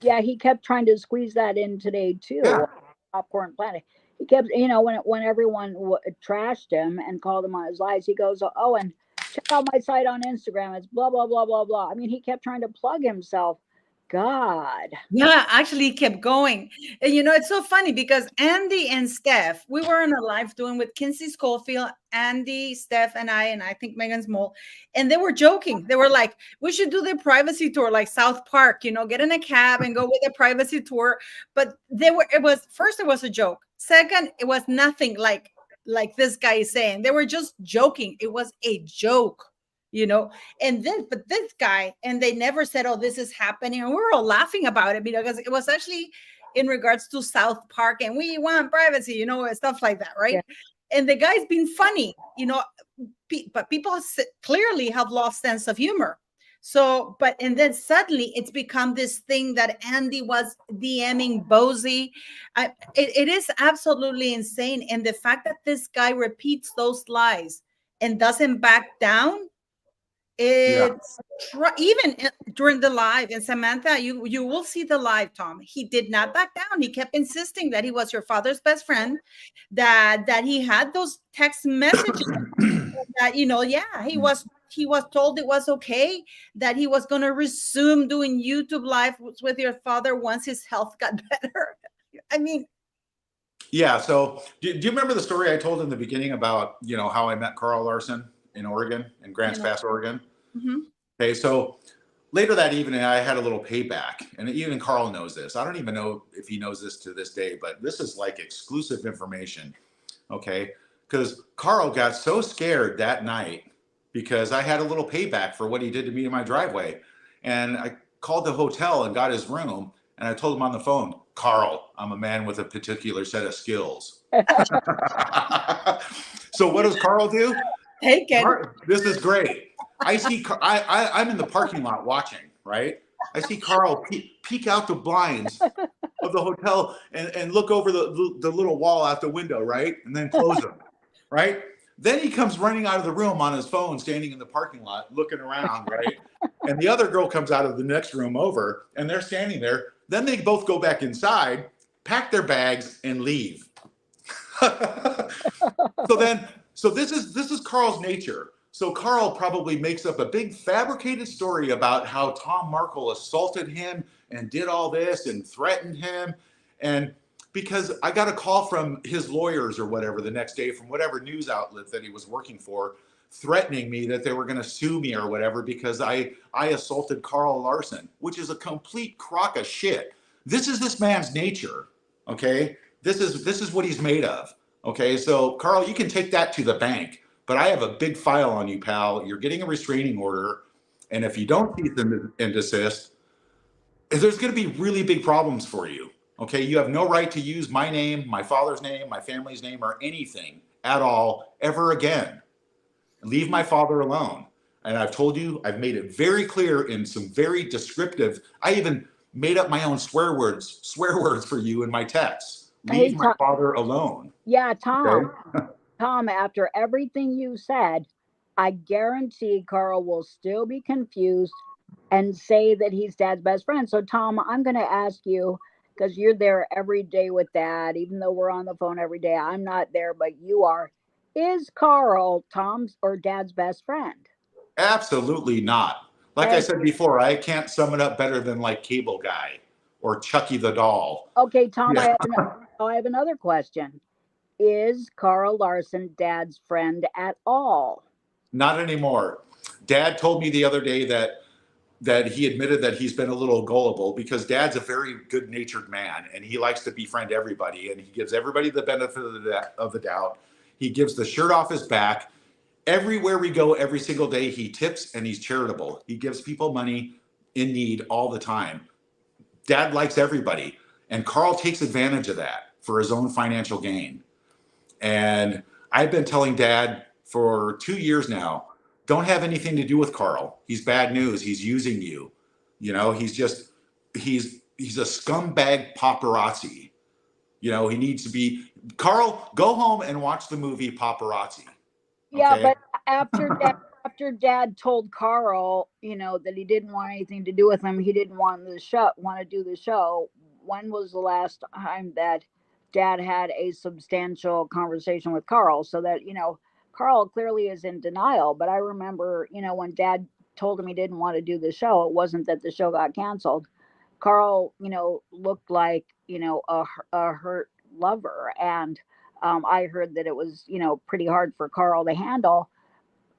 [SPEAKER 3] yeah, he kept trying to squeeze that in today too. Popcorn Planet. He kept, when everyone trashed him and called him on his lies, he goes, oh, and check out my site on Instagram. It's blah, blah, blah, blah, blah. I mean, he kept trying to plug himself. God.
[SPEAKER 1] Yeah, actually he kept going. And it's so funny because Andy and Steph, we were on a live doing with Kinsey Schofield, Andy, Steph, and I think Megan Small, and they were joking. They were like, we should do the privacy tour like South Park, get in a cab and go with the privacy tour. But it was a joke. Second, it was nothing like this guy is saying. They were just joking. It was a joke. And then, but this guy, and they never said, oh, this is happening. And we were all laughing about it because it was actually in regards to South Park and we want privacy, and stuff like that. Right. Yeah. And the guy's been funny, but people clearly have lost sense of humor. So, and then suddenly it's become this thing that Andy was DMing Bozy. It is absolutely insane. And the fact that this guy repeats those lies and doesn't back down, it's even during the live. And Samantha, you will see the live, Tom. He did not back down. He kept insisting that he was your father's best friend, that he had those text messages that he was told it was okay, that he was going to resume doing YouTube live with your father once his health got better. I mean,
[SPEAKER 2] yeah. So do you remember the story I told in the beginning about, how I met Carl Larson in Oregon, in Grants Pass, Oregon?
[SPEAKER 1] Mm-hmm.
[SPEAKER 2] Okay. So later that evening, I had a little payback, and even Carl knows this. I don't even know if he knows this to this day, but this is like exclusive information. Okay. Because Carl got so scared that night because I had a little payback for what he did to me in my driveway. And I called the hotel and got his room, and I told him on the phone, Carl, I'm a man with a particular set of skills. So what does Carl do?
[SPEAKER 1] Take it.
[SPEAKER 2] This is great. I see, I'm in the parking lot watching, right? I see Carl peek out the blinds of the hotel and look over the little wall out the window, right? And then close them, right? Then he comes running out of the room on his phone, standing in the parking lot, looking around, right? And the other girl comes out of the next room over, and they're standing there. Then they both go back inside, pack their bags, and leave. So this is Carl's nature. So Carl probably makes up a big fabricated story about how Tom Markle assaulted him and did all this and threatened him. And because I got a call from his lawyers or whatever the next day from whatever news outlet that he was working for, threatening me that they were going to sue me or whatever because I assaulted Carl Larson, which is a complete crock of shit. This is this man's nature, okay? This is what he's made of, okay? So Carl, you can take that to the bank, but I have a big file on you, pal. You're getting a restraining order, and if you don't cease and desist, there's going to be really big problems for you. Okay, you have no right to use my name, my father's name, my family's name, or anything at all ever again. Leave my father alone. And I've told you, I've made it very clear in some very descriptive, I even made up my own swear words for you in my texts. Leave my father alone.
[SPEAKER 3] Yeah, Tom. Okay? Tom, after everything you said, I guarantee Carl will still be confused and say that he's Dad's best friend. So, Tom, I'm going to ask you, because you're there every day with Dad, even though we're on the phone every day. I'm not there, but you are. Is Carl Tom's or Dad's best friend?
[SPEAKER 2] Absolutely not. Like I said before, I can't sum it up better than like Cable Guy or Chucky the Doll.
[SPEAKER 3] Okay, Tom, yeah. I have another question. Is Carl Larson Dad's friend at all?
[SPEAKER 2] Not anymore. Dad told me the other day that he admitted that he's been a little gullible because Dad's a very good-natured man and he likes to befriend everybody and he gives everybody the benefit of the doubt. He gives the shirt off his back. Everywhere we go, every single day, he tips and he's charitable. He gives people money in need all the time. Dad likes everybody. And Carl takes advantage of that for his own financial gain. And I've been telling Dad for 2 years now, don't have anything to do with Carl. He's bad news. He's using you. You know, he's a scumbag paparazzi. You know, he needs to be, Carl, go home and watch the movie Paparazzi. Okay?
[SPEAKER 3] Yeah, but after Dad told Carl, that he didn't want anything to do with him, he didn't want to do the show. When was the last time that Dad had a substantial conversation with Carl so that, Carl clearly is in denial. But I remember, when Dad told him he didn't want to do the show, it wasn't that the show got canceled. Carl, looked like, a hurt lover. And I heard that it was, pretty hard for Carl to handle.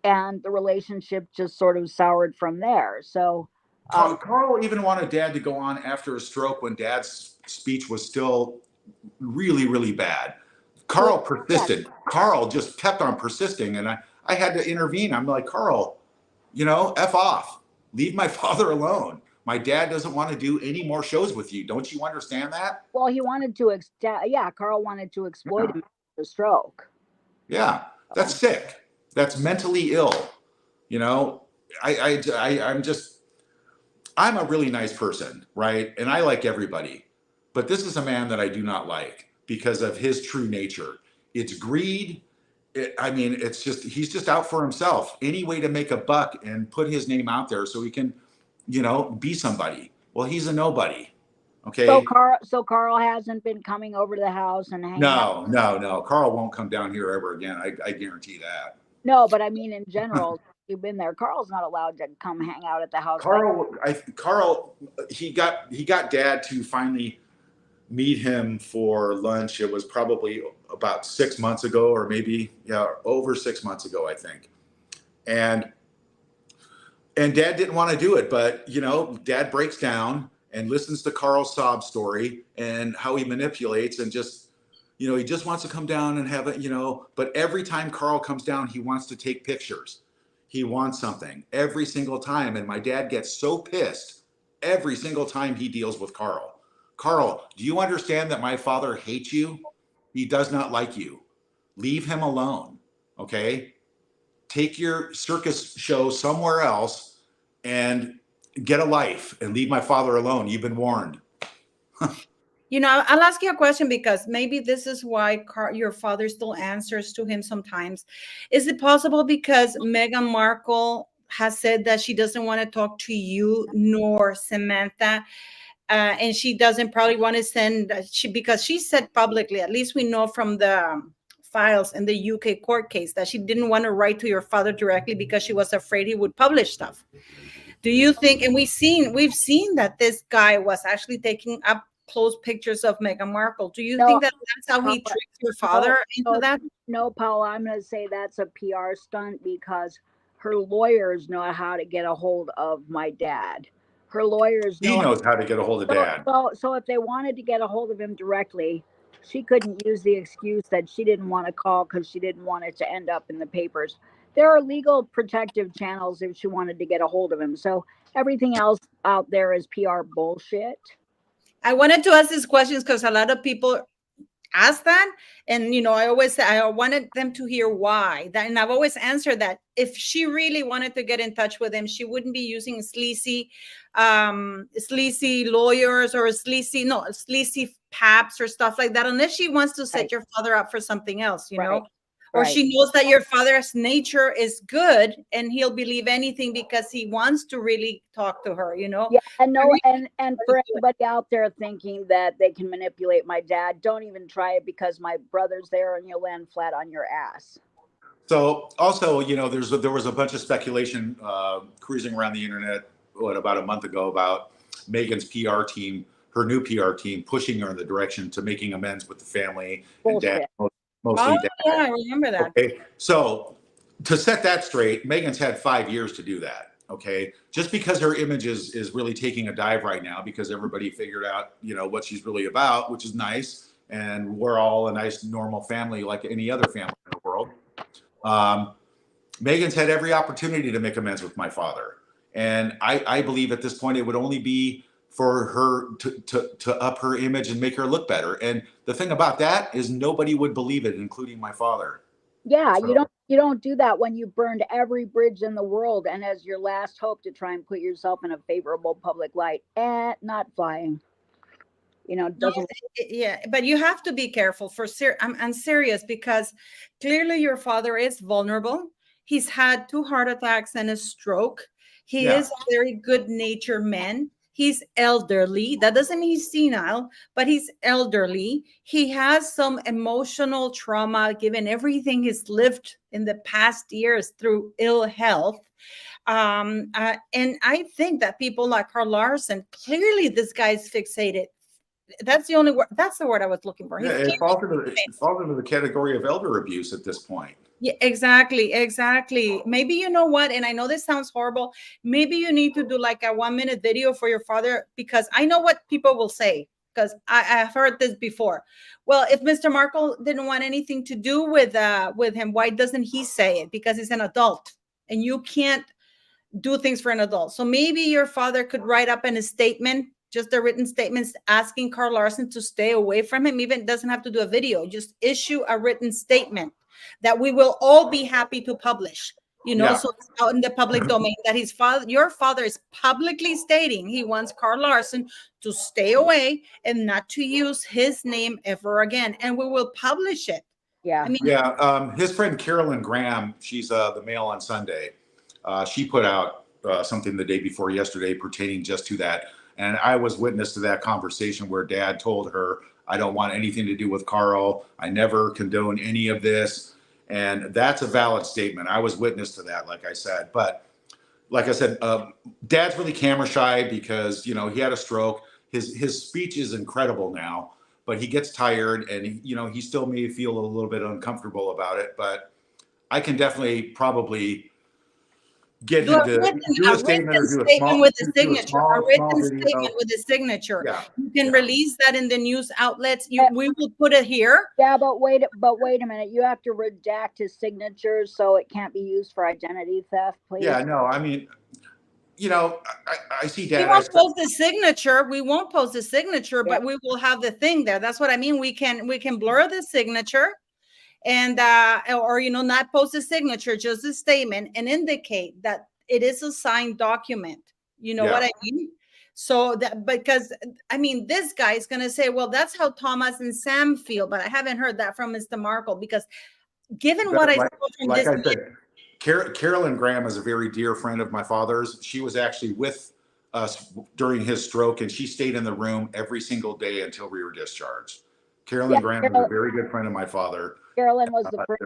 [SPEAKER 3] And the relationship just sort of soured from there. So,
[SPEAKER 2] Carl even wanted Dad to go on after a stroke when Dad's speech was still really, really bad. Carl persisted. Yeah. Carl just kept on persisting, and I had to intervene. I'm like, Carl, F off. Leave my father alone. My dad doesn't want to do any more shows with you. Don't you understand that?
[SPEAKER 3] Well, he wanted to, Carl wanted to exploit him after the stroke.
[SPEAKER 2] Yeah, that's sick. That's mentally ill. I'm a really nice person, right? And I like everybody. But this is a man that I do not like because of his true nature. It's greed. It's just, he's just out for himself. Any way to make a buck and put his name out there so he can, be somebody. Well, he's a nobody. Okay.
[SPEAKER 3] So Carl hasn't been coming over to the house and hanging out.
[SPEAKER 2] No. Carl won't come down here ever again. I guarantee that.
[SPEAKER 3] No, but I mean, in general, you've been there. Carl's not allowed to come hang out at the house.
[SPEAKER 2] Carl, he got Dad to finally meet him for lunch. It was probably about 6 months ago, or maybe over 6 months ago, I think. And Dad didn't want to do it, but Dad breaks down and listens to Carl's sob story and how he manipulates and just, he just wants to come down and have it, but every time Carl comes down, he wants to take pictures. He wants something every single time. And my dad gets so pissed every single time he deals with Carl. Carl, do you understand that my father hates you? He does not like you. Leave him alone. Okay. Take your circus show somewhere else and get a life and leave my father alone. You've been warned.
[SPEAKER 1] I'll ask you a question because maybe this is why your father still answers to him sometimes. Is it possible because Meghan Markle has said that she doesn't want to talk to you nor Samantha, and she doesn't probably want to send because she said publicly, at least we know from the files in the UK court case, that she didn't want to write to your father directly because she was afraid he would publish stuff. Do you think, and we've seen that this guy was actually taking up close pictures of Meghan Markle. Do you think that that's how he tricks your father into that?
[SPEAKER 3] No, Paula, I'm going to say that's a PR stunt because her lawyers know how to get a hold of my dad. Her lawyers know.
[SPEAKER 2] He knows how to get a hold of Dad.
[SPEAKER 3] So if they wanted to get a hold of him directly, she couldn't use the excuse that she didn't want to call because she didn't want it to end up in the papers. There are legal protective channels if she wanted to get a hold of him. So everything else out there is PR bullshit.
[SPEAKER 1] I wanted to ask these questions because a lot of people ask that. And, I always say, I wanted them to hear why. And I've always answered that. If she really wanted to get in touch with him, she wouldn't be using sleazy lawyers or sleazy paps or stuff like that, unless she wants to set your father up for something else, know? Or she knows that your father's nature is good and he'll believe anything because he wants to really talk to her, Yeah,
[SPEAKER 3] and for anybody out there thinking that they can manipulate my dad, don't even try it because my brother's there and you'll land flat on your ass.
[SPEAKER 2] So also, there was a bunch of speculation cruising around the internet about a month ago about Meghan's PR team, her new PR team, pushing her in the direction to making amends with the family.
[SPEAKER 3] Bullshit.
[SPEAKER 2] And Dad. Mostly Dad.
[SPEAKER 1] Yeah, I remember that.
[SPEAKER 2] Okay, so to set that straight, Meghan's had 5 years to do that. Okay, just because her image is really taking a dive right now because everybody figured out, what she's really about, which is nice, and we're all a nice, normal family like any other family in the world. Meghan's had every opportunity to make amends with my father, and I believe at this point it would only be for her to up her image and make her look better. And the thing about that is nobody would believe it, including my father.
[SPEAKER 3] Yeah, so, you don't do that when you burned every bridge in the world and as your last hope to try and put yourself in a favorable public light. Not flying. Doesn't.
[SPEAKER 1] Yeah, but you have to be careful I'm serious because clearly your father is vulnerable. He's had 2 heart attacks and a stroke. He is a very good-natured man. He's elderly. That doesn't mean he's senile, but he's elderly. He has some emotional trauma given everything he's lived in the past years through ill health. And I think that people like Carl Larson, clearly this guy's fixated. That's the only word. That's the word I was looking for.
[SPEAKER 2] Yeah, it falls into the category of elder abuse at this point.
[SPEAKER 1] Yeah, exactly. Maybe you know what, and I know this sounds horrible. Maybe you need to do like a 1-minute video for your father, because I know what people will say, because I've heard this before. Well, if Mr. Markle didn't want anything to do with him, why doesn't he say it? Because he's an adult, and you can't do things for an adult. So maybe your father could write up in a statement, just a written statement, asking Carl Larson to stay away from him. Even doesn't have to do a video, just issue a written statement that we will all be happy to publish, so it's out in the public domain, that your father is publicly stating he wants Carl Larson to stay away and not to use his name ever again, and we will publish it.
[SPEAKER 3] Yeah.
[SPEAKER 2] His friend Carolyn Graham, she's the Mail on Sunday. She put out something the day before yesterday pertaining just to that. And I was witness to that conversation where Dad told her, I don't want anything to do with Carl. I never condone any of this. And that's a valid statement. I was witness to that, like I said. But like I said, Dad's really camera shy because, he had a stroke. His speech is incredible now, but he gets tired, and, he still may feel a little bit uncomfortable about it. But I can definitely probably get him to do a statement
[SPEAKER 1] with a signature. A written statement with a signature.
[SPEAKER 2] Yeah.
[SPEAKER 1] You can release that in the news outlets. We will put it here.
[SPEAKER 3] Yeah, but wait a minute. You have to redact his signature so it can't be used for identity theft, please.
[SPEAKER 2] Yeah, no, I mean, I see Dad.
[SPEAKER 1] We won't post the signature. We won't post the signature, but we will have the thing there. That's what I mean. We can blur the signature. And or not post a signature, just a statement, and indicate that it is a signed document. You know what I mean? So that, because I mean, this guy is going to say, well, that's how Thomas and Sam feel, but I haven't heard that from Mr. Markle, because given what I saw from
[SPEAKER 2] like
[SPEAKER 1] this,
[SPEAKER 2] I said, Carolyn Graham is a very dear friend of my father's. She was actually with us during his stroke, and she stayed in the room every single day until we were discharged. Carolyn Graham was a very good friend of my father.
[SPEAKER 3] Carolyn was the first.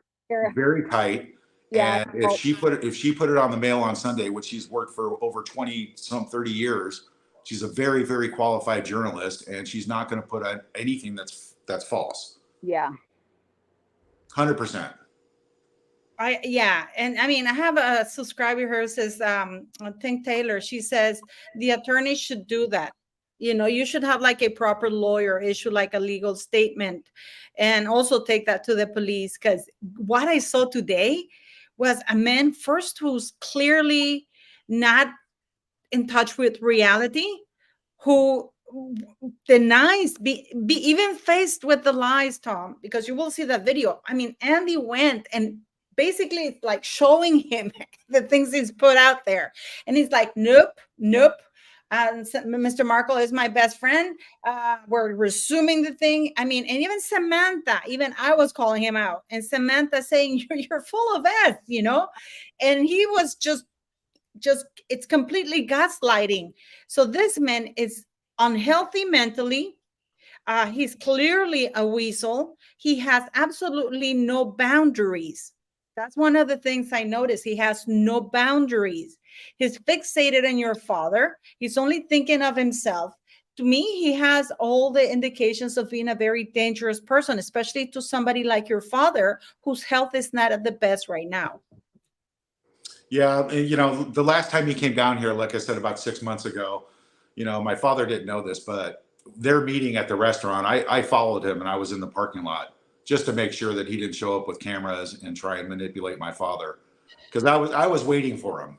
[SPEAKER 2] Very tight.
[SPEAKER 3] Yeah.
[SPEAKER 2] And if she put it on the Mail on Sunday, which she's worked for over 30 years, she's a very, very qualified journalist, and she's not going to put on anything that's false.
[SPEAKER 3] Yeah.
[SPEAKER 2] 100%.
[SPEAKER 1] And I mean, I have a subscriber who says, I think Taylor, she says the attorney should do that. You should have like a proper lawyer issue like a legal statement, and also take that to the police. Because what I saw today was a man first who's clearly not in touch with reality, who denies be even faced with the lies, Tom, because you will see that video. I mean, Andy went and basically it's like showing him the things he's put out there, and he's like, nope. And Mr. Markle is my best friend. We're resuming the thing. I mean, and even Samantha, even I was calling him out, and Samantha saying you're full of S, and he was just it's completely gaslighting. So this man is unhealthy mentally. He's clearly a weasel. He has absolutely no boundaries. That's one of the things I noticed. He has no boundaries. He's fixated on your father. He's only thinking of himself. To me, he has all the indications of being a very dangerous person, especially to somebody like your father, whose health is not at the best right now.
[SPEAKER 2] Yeah, the last time he came down here, like I said, about 6 months ago, my father didn't know this, but their meeting at the restaurant, I followed him, and I was in the parking lot just to make sure that he didn't show up with cameras and try and manipulate my father, because I was waiting for him.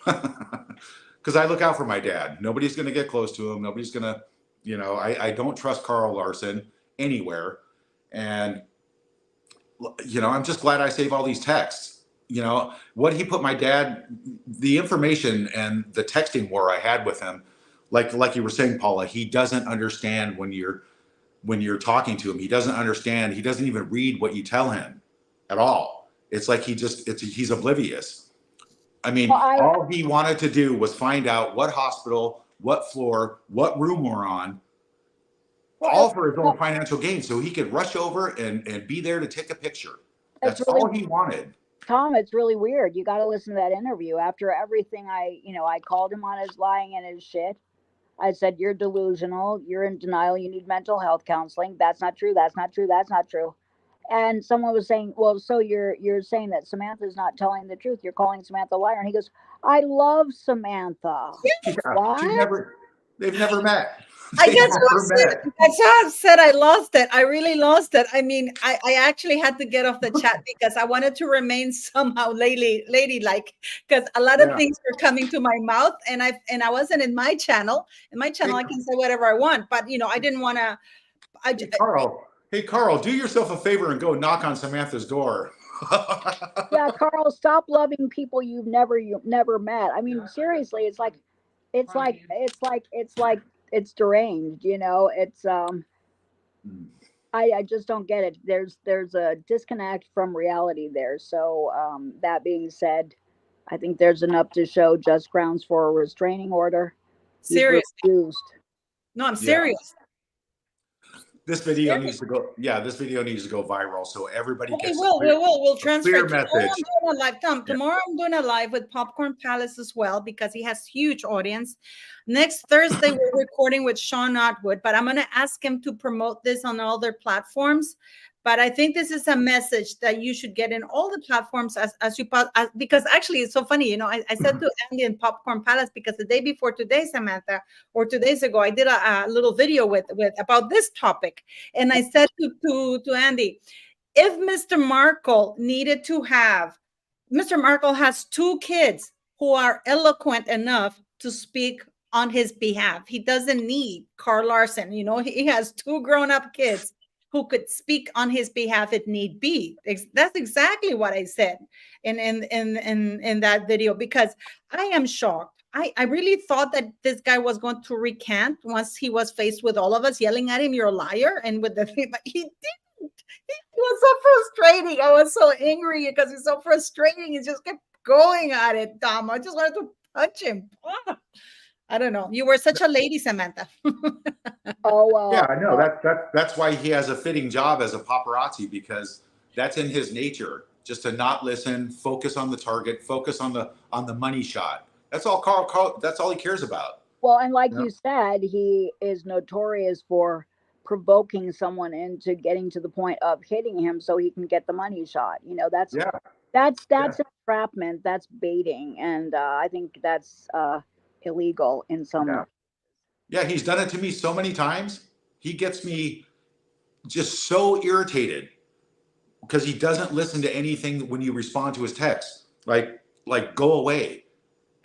[SPEAKER 2] Because I look out for my dad. Nobody's going to get close to him. Nobody's going to, I don't trust Carl Larson anywhere. And, I'm just glad I save all these texts. What he put my dad, the information and the texting war I had with him, like you were saying, Paula, he doesn't understand when you're talking to him. He doesn't understand. He doesn't even read what you tell him at all. It's like he's oblivious. I mean, all he wanted to do was find out what hospital what floor, what room we're on, all for his own financial gain. So he could rush over and be there to take a picture. That's really all he wanted.
[SPEAKER 3] Tom, it's really weird. You got to listen to that interview. After everything I called him on his lying and his shit. I said, you're delusional. You're in denial. You need mental health counseling. That's not true. That's not true. That's not true. And someone was saying, well, so you're saying that Samantha's not telling the truth. You're calling Samantha a liar. And he goes, I love Samantha.
[SPEAKER 2] Yeah,
[SPEAKER 3] what?
[SPEAKER 2] They've never met.
[SPEAKER 1] I guess that's how I said I lost it. I really lost it. I mean, I actually had to get off the chat because I wanted to remain somehow ladylike, because a lot of things were coming to my mouth, and I wasn't in my channel. In my channel, I can say whatever I want, but I didn't want to.
[SPEAKER 2] Hey, Carl, do yourself a favor and go knock on Samantha's door.
[SPEAKER 3] Yeah, Carl, stop loving people you've never met. I mean, seriously, it's deranged, it's I just don't get it. There's a disconnect from reality there. So that being said, I think there's enough to show just grounds for a restraining order.
[SPEAKER 1] Seriously. No, I'm serious.
[SPEAKER 2] This video needs to go. Yeah, this video needs to go viral so everybody gets.
[SPEAKER 1] We'll transfer.
[SPEAKER 2] Clear message.
[SPEAKER 1] Tomorrow I'm doing a live, Tom. Tomorrow I'm doing a live with Popcorn Palace as well, because he has huge audience. Next Thursday we're recording with Sean Otwood, but I'm going to ask him to promote this on all their platforms. But I think this is a message that you should get in all the platforms because actually it's so funny. I said to Andy in Popcorn Palace, because the day before today, Samantha, or 2 days ago, I did a little video with about this topic. And I said to Andy, if Mr. Markle needed to have, Mr. Markle has 2 kids who are eloquent enough to speak on his behalf. He doesn't need Carl Larson. He has 2 grown-up kids who could speak on his behalf if need be. That's exactly what I said in that video, because I am shocked. I really thought that this guy was going to recant once he was faced with all of us yelling at him, "You're a liar," and with the thing, but he didn't. It was so frustrating. I was so angry because it's so frustrating. He just kept going at it, Tom. I just wanted to punch him. I don't know. You were such a lady, Samantha.
[SPEAKER 2] Yeah, I know. That's why he has a fitting job as a paparazzi, because that's in his nature, just to not listen, focus on the target, focus on the money shot. That's all Carl that's all he cares about.
[SPEAKER 3] Well, and like you said, he is notorious for provoking someone into getting to the point of hitting him so he can get the money shot. That's entrapment, that's baiting, and I think that's illegal in some.
[SPEAKER 2] Yeah, he's done it to me so many times. He gets me just so irritated because he doesn't listen to anything when you respond to his text. Like go away.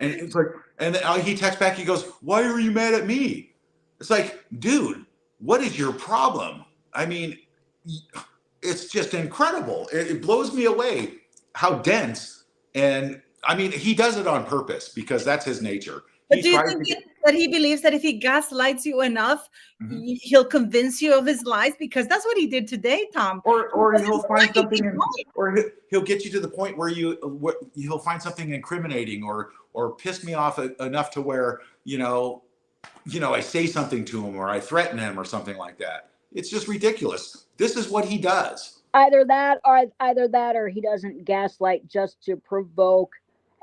[SPEAKER 2] And it's like, and he texts back, he goes, "Why are you mad at me?" It's like, dude, what is your problem? I mean, it's just incredible. It blows me away how dense. And I mean, he does it on purpose because that's his nature.
[SPEAKER 1] But do you think that he believes that if he gaslights you enough, he'll convince you of his lies? Because that's what he did today, Tom.
[SPEAKER 2] Or he'll find something, or he'll get you to the point where he'll find something incriminating or piss me off enough to where I say something to him or I threaten him or something like that. It's just ridiculous. This is what he does.
[SPEAKER 3] Either that or he doesn't gaslight just to provoke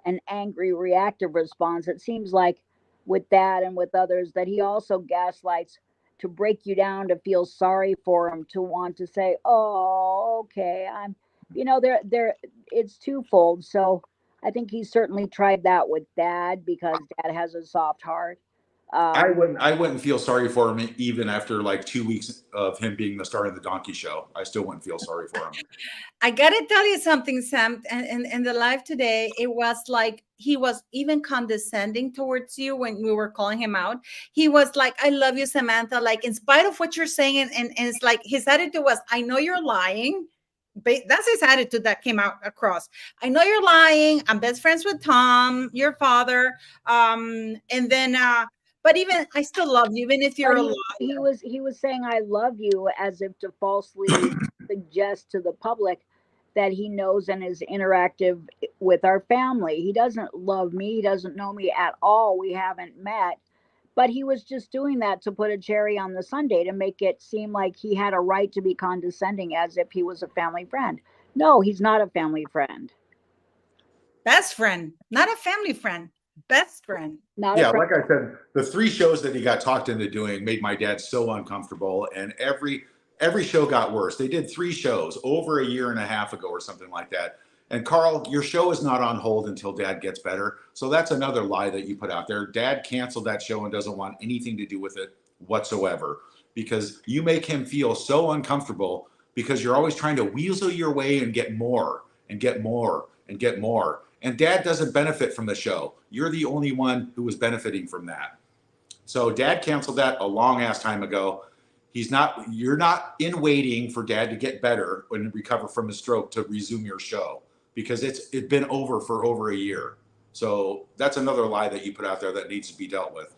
[SPEAKER 3] an angry reactive response. It seems like with that and with others that he also gaslights to break you down, to feel sorry for him, to want to say, "Oh, okay, I'm," there it's twofold. So I think he certainly tried that with Dad, because Dad has a soft heart.
[SPEAKER 2] I wouldn't feel sorry for him even after like 2 weeks of him being the star of the Donkey Show. I still wouldn't feel sorry for him.
[SPEAKER 1] I gotta tell you something, Sam. And in the live today, it was like he was even condescending towards you when we were calling him out. He was like, "I love you, Samantha," like in spite of what you're saying, and it's like his attitude was, "I know you're lying." That's his attitude that came out across. "I know you're lying. I'm best friends with Tom, your father." And then but even I still love you, even if you're a liar.
[SPEAKER 3] He was saying "I love you" as if to falsely suggest to the public that he knows and is interactive with our family. He doesn't love me. He doesn't know me at all. We haven't met. But he was just doing that to put a cherry on the sundae to make it seem like he had a right to be condescending as if he was a family friend. No, he's not a family friend.
[SPEAKER 1] Best friend, not a family friend, best friend.
[SPEAKER 3] Not
[SPEAKER 2] Yeah,
[SPEAKER 3] a friend.
[SPEAKER 2] like I said, the 3 shows that he got talked into doing made my dad so uncomfortable, and every show got worse. They did 3 shows over a year and a half ago or something like that. And Carl, your show is not on hold until Dad gets better. So that's another lie that you put out there. Dad canceled that show and doesn't want anything to do with it whatsoever, because you make him feel so uncomfortable because you're always trying to weasel your way and get more and get more and get more. And Dad doesn't benefit from the show. You're the only one who was benefiting from that. So Dad canceled that a long ass time ago. You're not in waiting for Dad to get better and recover from his stroke to resume your show, because it's been over for over a year. So that's another lie that you put out there that needs to be dealt with.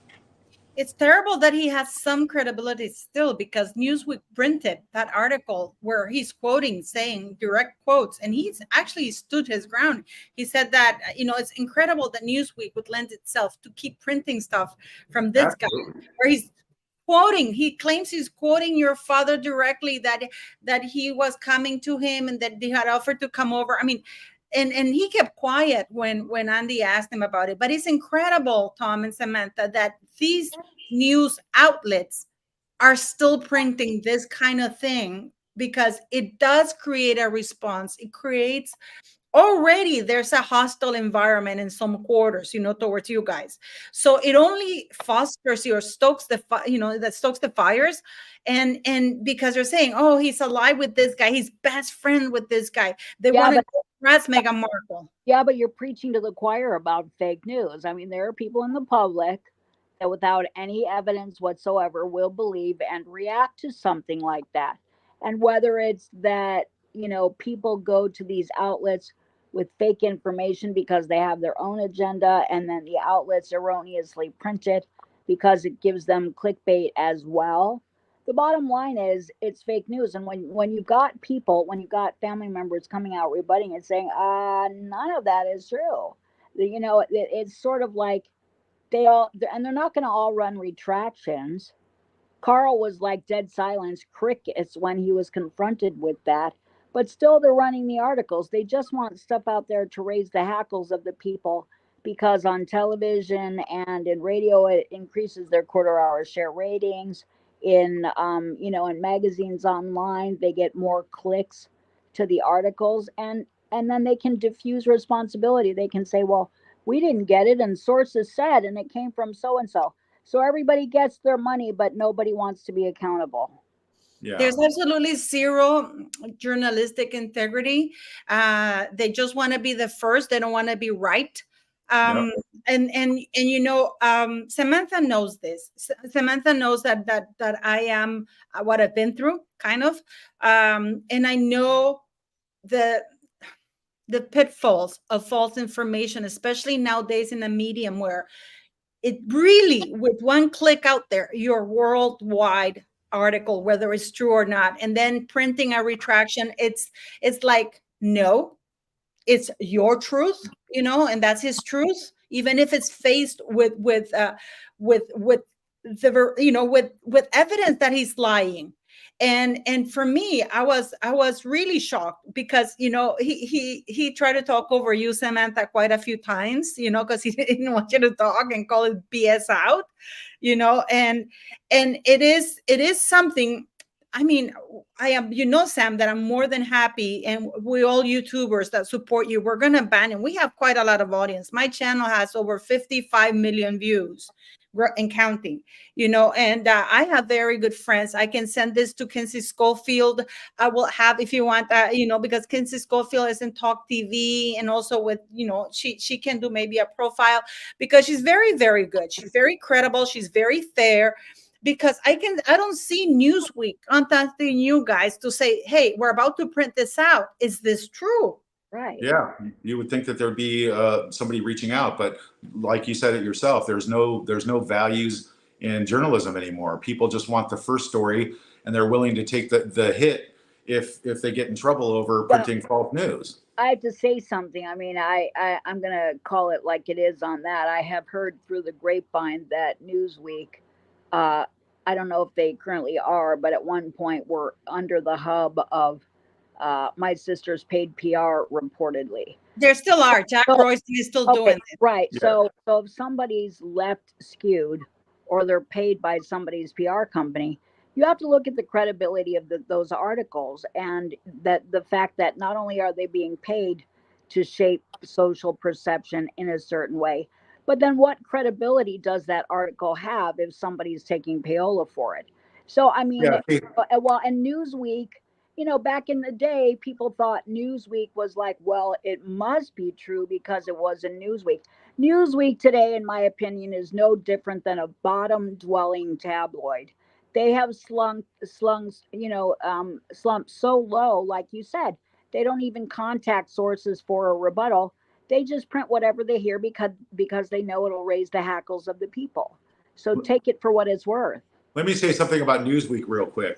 [SPEAKER 1] It's terrible that he has some credibility still, because Newsweek printed that article where he's quoting, saying direct quotes, and he's actually stood his ground. He said that, it's incredible that Newsweek would lend itself to keep printing stuff from this
[SPEAKER 2] Absolutely.
[SPEAKER 1] guy, where he claims he's quoting your father directly, that he was coming to him and that they had offered to come over. I mean, and he kept quiet when Andy asked him about it. But it's incredible, Tom and Samantha, that these news outlets are still printing this kind of thing, because it does create a response. It creates, already there's a hostile environment in some quarters, towards you guys. So it only fosters or stokes the fires. And because they're saying, oh, he's alive with this guy, he's best friend with this guy. They want to harass Meghan Markle.
[SPEAKER 3] Yeah, but you're preaching to the choir about fake news. I mean, there are people in the public that without any evidence whatsoever will believe and react to something like that. And whether it's that, people go to these outlets with fake information because they have their own agenda, and then the outlets erroneously print it because it gives them clickbait as well. The bottom line is it's fake news. And when you've got family members coming out rebutting it, saying, none of that is true. It's sort of like they're not going to all run retractions. Carl was like dead silence, crickets, when he was confronted with that. But still, they're running the articles. They just want stuff out there to raise the hackles of the people, because on television and in radio, it increases their quarter-hour share ratings. In magazines online, they get more clicks to the articles, and then they can diffuse responsibility. They can say, well, we didn't get it, and sources said, and it came from so and so. So everybody gets their money, but nobody wants to be accountable.
[SPEAKER 2] Yeah.
[SPEAKER 1] There's absolutely zero journalistic integrity. They just want to be the first. They don't want to be right.
[SPEAKER 2] Yep.
[SPEAKER 1] And Samantha knows this. Samantha knows that I am what I've been through, kind of, and I know the pitfalls of false information, especially nowadays in a medium where it really, with one click out there, your worldwide article, whether it's true or not, and then printing a retraction, it's like, no, it's your truth, and that's his truth, even if it's faced with evidence that he's lying. And for me, I was really shocked, because he tried to talk over you, Samantha, quite a few times, because he didn't want you to talk and call it BS out, and it is something. I mean, I am, Sam, that I'm more than happy, and we all YouTubers that support you, we're going to ban it. We have quite a lot of audience. My channel has over 55 million views and counting, and I have very good friends. I can send this to Kinsey Schofield. I will have, if you want, because Kinsey Schofield is in Talk TV, and also with, she can do maybe a profile, because she's very, very good. She's very credible. She's very fair. Because I don't see Newsweek contacting you guys to say, hey, we're about to print this out. Is this true?
[SPEAKER 3] Right.
[SPEAKER 2] Yeah, you would think that there'd be somebody reaching out, but like you said it yourself, there's no values in journalism anymore. People just want the first story, and they're willing to take the hit if they get in trouble over printing false news.
[SPEAKER 3] I have to say something. I mean, I'm going to call it like it is on that. I have heard through the grapevine that Newsweek, I don't know if they currently are, but at one point were under the hub of my sister's paid PR reportedly.
[SPEAKER 1] There still are. Jack Royston is still doing it.
[SPEAKER 3] Right.
[SPEAKER 2] Yeah.
[SPEAKER 3] So if somebody's left skewed or they're paid by somebody's PR company, you have to look at the credibility of those articles, and that the fact that not only are they being paid to shape social perception in a certain way, but then what credibility does that article have if somebody's taking payola for it? So, I mean, well, and Newsweek, back in the day, people thought Newsweek was like, well, it must be true because it was in Newsweek. Newsweek today, in my opinion, is no different than a bottom-dwelling tabloid. They have slumped so low, like you said, they don't even contact sources for a rebuttal. They just print whatever they hear because they know it'll raise the hackles of the people. So take it for what it's worth.
[SPEAKER 2] Let me say something about Newsweek real quick.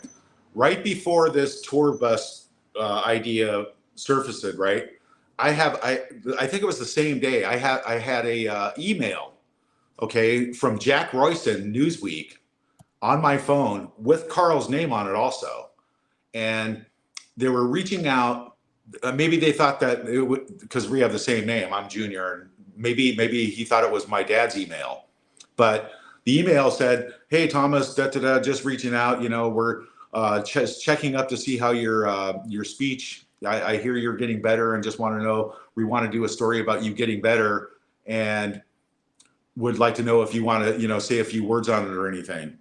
[SPEAKER 2] Right before this tour bus idea surfaced, right? I think it was the same day. I had a email, okay, from Jack Royston, Newsweek, on my phone with Carl's name on it also, and they were reaching out. Maybe they thought that it would, because we have the same name. I'm Junior, and maybe he thought it was my dad's email, but the email said, "Hey Thomas, just reaching out. We're just checking up to see how your speech. I hear you're getting better, and just want to know. We want to do a story about you getting better, and would like to know if you want to, say a few words on it or anything."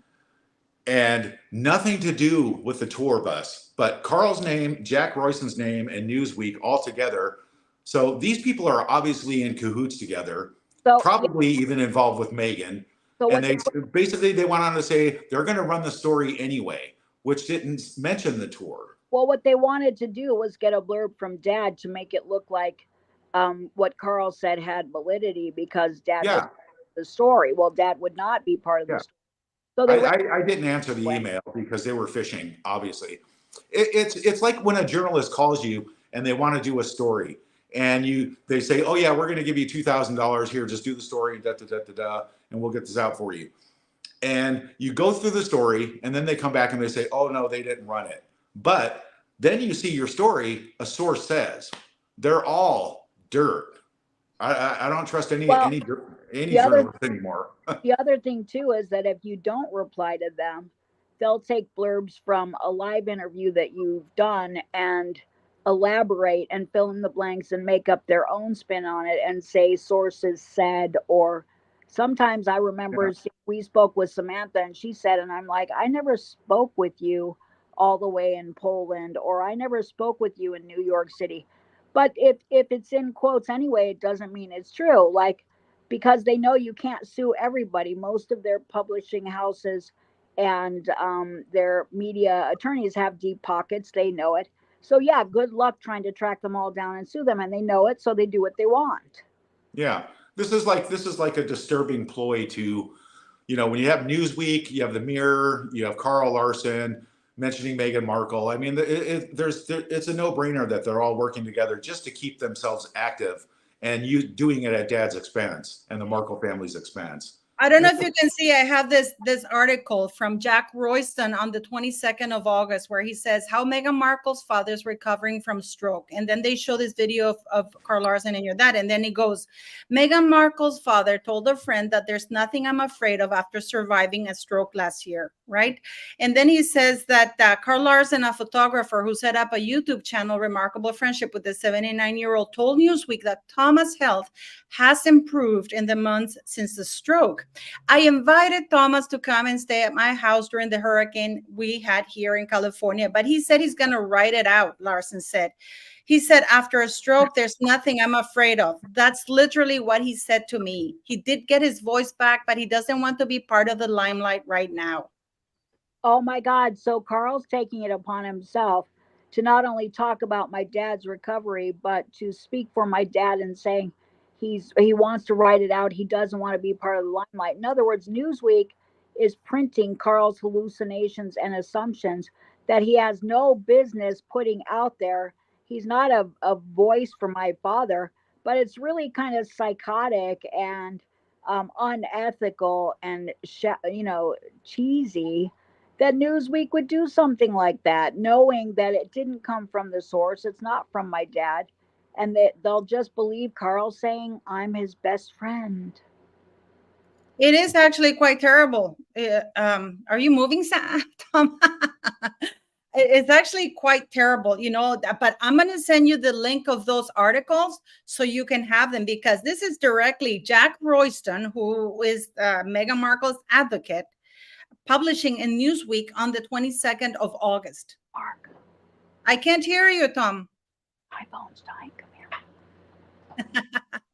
[SPEAKER 2] And nothing to do with the tour bus, but Carl's name, Jack Royston's name, and Newsweek all together. So these people are obviously in cahoots together, probably even involved with Megan. And they went on to say they're going to run the story anyway, which didn't mention the tour.
[SPEAKER 3] Well, what they wanted to do was get a blurb from Dad to make it look like what Carl said had validity, because Dad was the story. Well, Dad would not be part of the story. So
[SPEAKER 2] I didn't answer the email because they were fishing, obviously. It's like when a journalist calls you and they want to do a story, and they say, "Oh yeah, we're going to give you $2,000 here. Just do the story, and we'll get this out for you." And you go through the story, and then they come back and they say, "Oh no, they didn't run it." But then you see your story. A source says they're all dirt. I don't trust any journalist anymore.
[SPEAKER 3] The other thing too is that if you don't reply to them, they'll take blurbs from a live interview that you've done and elaborate and fill in the blanks and make up their own spin on it and say sources said. Or sometimes I remember we spoke with Samantha and she said, and I'm like, I never spoke with you all the way in Poland, or I never spoke with you in New York City. But if it's in quotes anyway, it doesn't mean it's true. Like, because they know you can't sue everybody. Most of their publishing houses and their media attorneys have deep pockets. They know it. So yeah, good luck trying to track them all down and sue them. And they know it, so they do what they want.
[SPEAKER 2] Yeah, this is like a disturbing ploy to, when you have Newsweek, you have the Mirror, you have Carl Larson mentioning Meghan Markle. I mean, it's a no-brainer that they're all working together just to keep themselves active, and you doing it at Dad's expense and the Markle family's expense.
[SPEAKER 1] I don't know if you can see, I have this article from Jack Royston on the 22nd of August where he says how Meghan Markle's father is recovering from stroke. And then they show this video of Carl Larson and your dad. And then he goes, Meghan Markle's father told a friend that there's nothing I'm afraid of after surviving a stroke last year, right? And then he says that Carl Larson, a photographer who set up a YouTube channel, Remarkable Friendship, with the 79-year-old, told Newsweek that Thomas' health has improved in the months since the stroke. I invited Thomas to come and stay at my house during the hurricane we had here in California, but he said he's going to write it out, Larson said. He said, after a stroke, there's nothing I'm afraid of. That's literally what he said to me. He did get his voice back, but he doesn't want to be part of the limelight right now.
[SPEAKER 3] Oh my God. So Carl's taking it upon himself to not only talk about my dad's recovery, but to speak for my dad and saying, he wants to write it out. He doesn't want to be part of the limelight. In other words, Newsweek is printing Carl's hallucinations and assumptions that he has no business putting out there. He's not a voice for my father, but it's really kind of psychotic and unethical and cheesy that Newsweek would do something like that, knowing that it didn't come from the source. It's not from my dad, and that they'll just believe Carl saying I'm his best friend.
[SPEAKER 1] It is actually quite terrible. Are you moving, Tom? It's actually quite terrible, but I'm going to send you the link of those articles so you can have them, because this is directly Jack Royston, who is Meghan Markle's advocate, publishing in Newsweek on the 22nd of August.
[SPEAKER 3] Mark.
[SPEAKER 1] I can't hear you, Tom.
[SPEAKER 3] My phone's dying. Come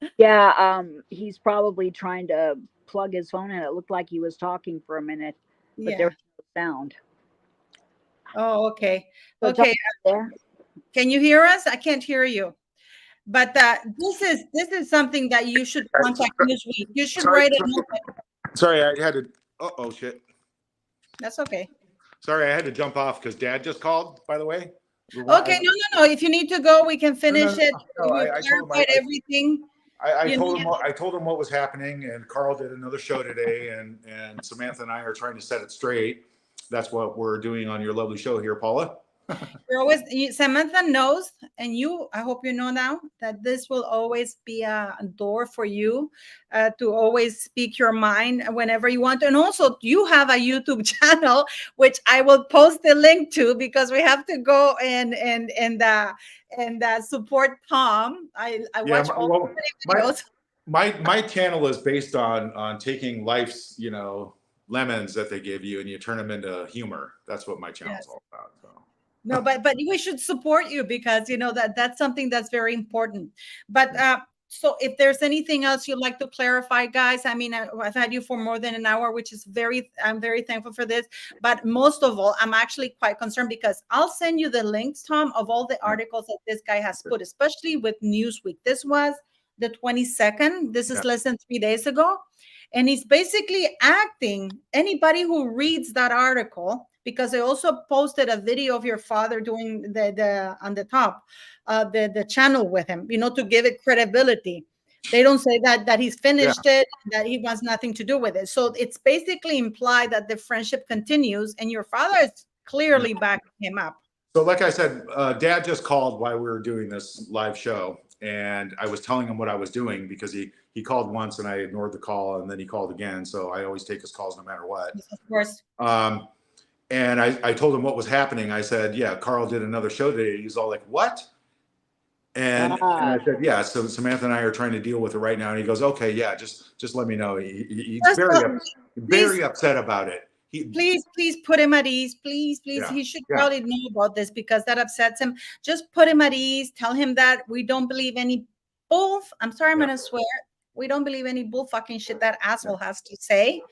[SPEAKER 3] here. Yeah, he's probably trying to plug his phone in. It looked like he was talking for a minute, but there was no sound.
[SPEAKER 1] Oh, okay.
[SPEAKER 3] So
[SPEAKER 1] okay. Can you hear us? I can't hear you. But this is something that you should contact Newsweek. You should write it.
[SPEAKER 2] Sorry, I had to. Oh shit.
[SPEAKER 1] That's okay.
[SPEAKER 2] Sorry, I had to jump off because Dad just called. By the way.
[SPEAKER 1] Okay, no. If you need to go, we can finish it.
[SPEAKER 2] I
[SPEAKER 1] clarified everything.
[SPEAKER 2] I told him what was happening, and Carl did another show today, and Samantha and I are trying to set it straight. That's what we're doing on your lovely show here, Paula.
[SPEAKER 1] Samantha knows, and I hope you know now, that this will always be a door for you to always speak your mind whenever you want. And also, you have a YouTube channel, which I will post the link to, because we have to go and support Tom. I watch all the videos.
[SPEAKER 2] My channel is based on taking life's lemons that they give you and you turn them into humor. That's what my channel's all about. So.
[SPEAKER 1] No, but we should support you, because that's something that's very important. But so if there's anything else you'd like to clarify, guys, I mean, I've had you for more than an hour, which is I'm very thankful for this. But most of all, I'm actually quite concerned, because I'll send you the links, Tom, of all the articles that this guy has put, especially with Newsweek. This was the 22nd. This is less than 3 days ago. And he's basically acting, anybody who reads that article, because I also posted a video of your father doing the on the top, the channel with him, to give it credibility. They don't say that he's finished it, that he wants nothing to do with it. So it's basically implied that the friendship continues, and your father is clearly backing him up.
[SPEAKER 2] So like I said, Dad just called while we were doing this live show, and I was telling him what I was doing, because he called once and I ignored the call, and then he called again. So I always take his calls no matter what.
[SPEAKER 1] Yes, of course.
[SPEAKER 2] And I told him what was happening. I said, yeah, Carl did another show today. He's all like, what? And I said, yeah, so Samantha and I are trying to deal with it right now. And he goes, okay, yeah, just let me know. He's very upset about it.
[SPEAKER 1] Please put him at ease. Please.
[SPEAKER 2] Yeah,
[SPEAKER 1] he should probably know about this, because that upsets him. Just put him at ease. Tell him that we don't believe any I'm sorry, I'm going to swear. We don't believe any bull fucking shit that asshole has to say.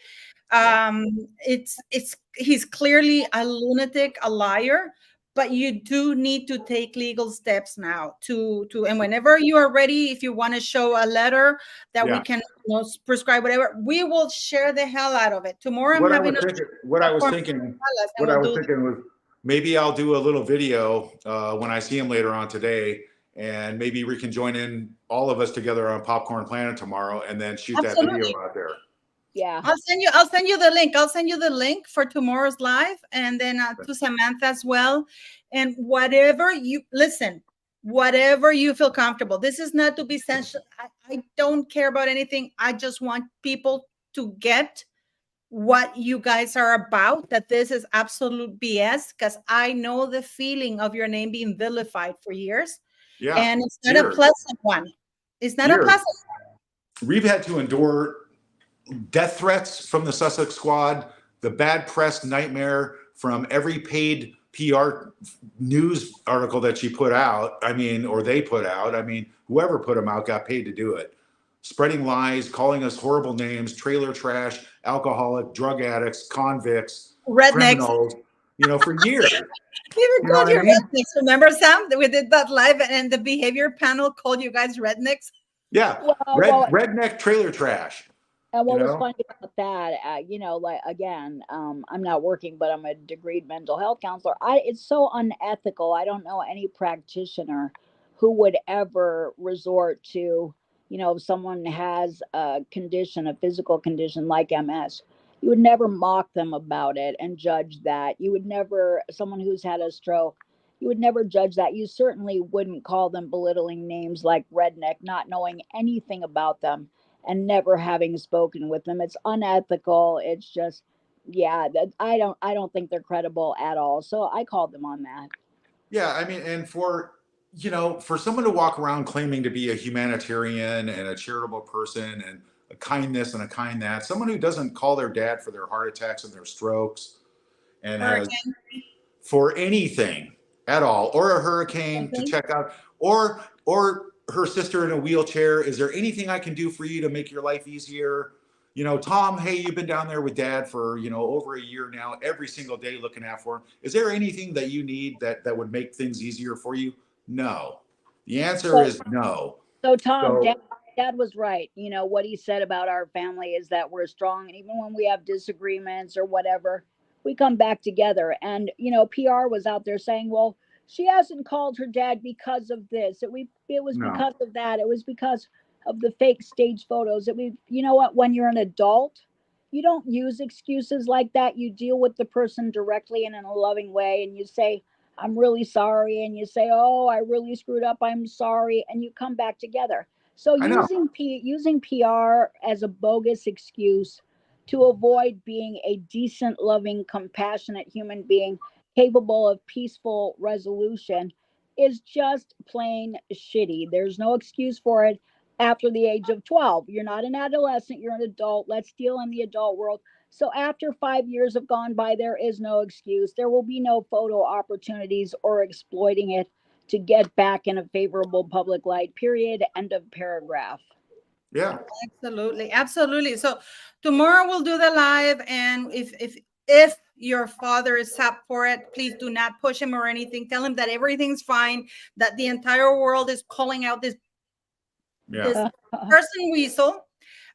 [SPEAKER 1] He's clearly a lunatic, a liar, but you do need to take legal steps now and whenever you are ready, if you want to show a letter that we can prescribe whatever, we will share the hell out of it. Tomorrow
[SPEAKER 2] what I was thinking was maybe I'll do a little video when I see him later on today, and maybe we can join in all of us together on Popcorn Planet tomorrow, and then shoot that video out there.
[SPEAKER 3] Yeah,
[SPEAKER 1] I'll send you the link. I'll send you the link for tomorrow's live, and then to Samantha as well. And whatever you feel comfortable. This is not to be sensual. I don't care about anything. I just want people to get what you guys are about, that this is absolute BS, because I know the feeling of your name being vilified for years. Yeah, and it's not a pleasant one. It's not a pleasant one.
[SPEAKER 2] We've had to endure death threats from the Sussex Squad, the bad press nightmare from every paid PR news article that she put out. Or they put out. Whoever put them out got paid to do it. Spreading lies, calling us horrible names, trailer trash, alcoholic, drug addicts, convicts,
[SPEAKER 1] rednecks.
[SPEAKER 2] Criminals, for years.
[SPEAKER 1] Even called you rednecks. Remember, Sam? We did that live, and the behavior panel called you guys rednecks.
[SPEAKER 2] Yeah, redneck trailer trash.
[SPEAKER 3] And
[SPEAKER 2] you
[SPEAKER 3] what was
[SPEAKER 2] know?
[SPEAKER 3] funny about that, like again, I'm not working, but I'm a degreed mental health counselor. It's so unethical. I don't know any practitioner who would ever resort to, if someone has a condition, a physical condition like MS, you would never mock them about it and judge that. You would never, someone who's had a stroke, you would never judge that. You certainly wouldn't call them belittling names like redneck, not knowing anything about them and never having spoken with them. It's unethical. It's just, yeah, I don't think they're credible at all. So I called them on that.
[SPEAKER 2] Yeah, I mean, and for someone to walk around claiming to be a humanitarian and a charitable person and a kindness and a kind that, someone who doesn't call their dad for their heart attacks and their strokes and has
[SPEAKER 1] Hurricane.
[SPEAKER 2] for anything at all, or a hurricane to check out, or her sister in a wheelchair. Is there anything I can do for you to make your life easier? Tom, hey, you've been down there with dad for, over a year now, every single day looking out for him. Is there anything that you need that would make things easier for you? No. The answer
[SPEAKER 3] So,
[SPEAKER 2] is no.
[SPEAKER 3] so Tom,
[SPEAKER 2] So,
[SPEAKER 3] dad was right. What he said about our family is that we're strong. And even when we have disagreements or whatever, we come back together. And, PR was out there saying, well, she hasn't called her dad because of this. It was
[SPEAKER 2] no.
[SPEAKER 3] because of that. It was because of the fake stage photos. You know what? When you're an adult, you don't use excuses like that. You deal with the person directly and in a loving way. And you say, I'm really sorry. And you say, oh, I really screwed up. I'm sorry. And you come back together. So
[SPEAKER 2] I know.
[SPEAKER 3] using PR as a bogus excuse to avoid being a decent, loving, compassionate human being capable of peaceful resolution is just plain shitty. There's no excuse for it after the age of 12. You're not an adolescent, you're an adult. Let's deal in the adult world. So after 5 years have gone by, there is no excuse. There will be no photo opportunities or exploiting it to get back in a favorable public light, period. End of paragraph.
[SPEAKER 2] Yeah.
[SPEAKER 1] Absolutely, absolutely. So tomorrow we'll do the live, and if your father is up for it, please do not push him or anything. Tell him that everything's fine, that the entire world is calling out this person weasel.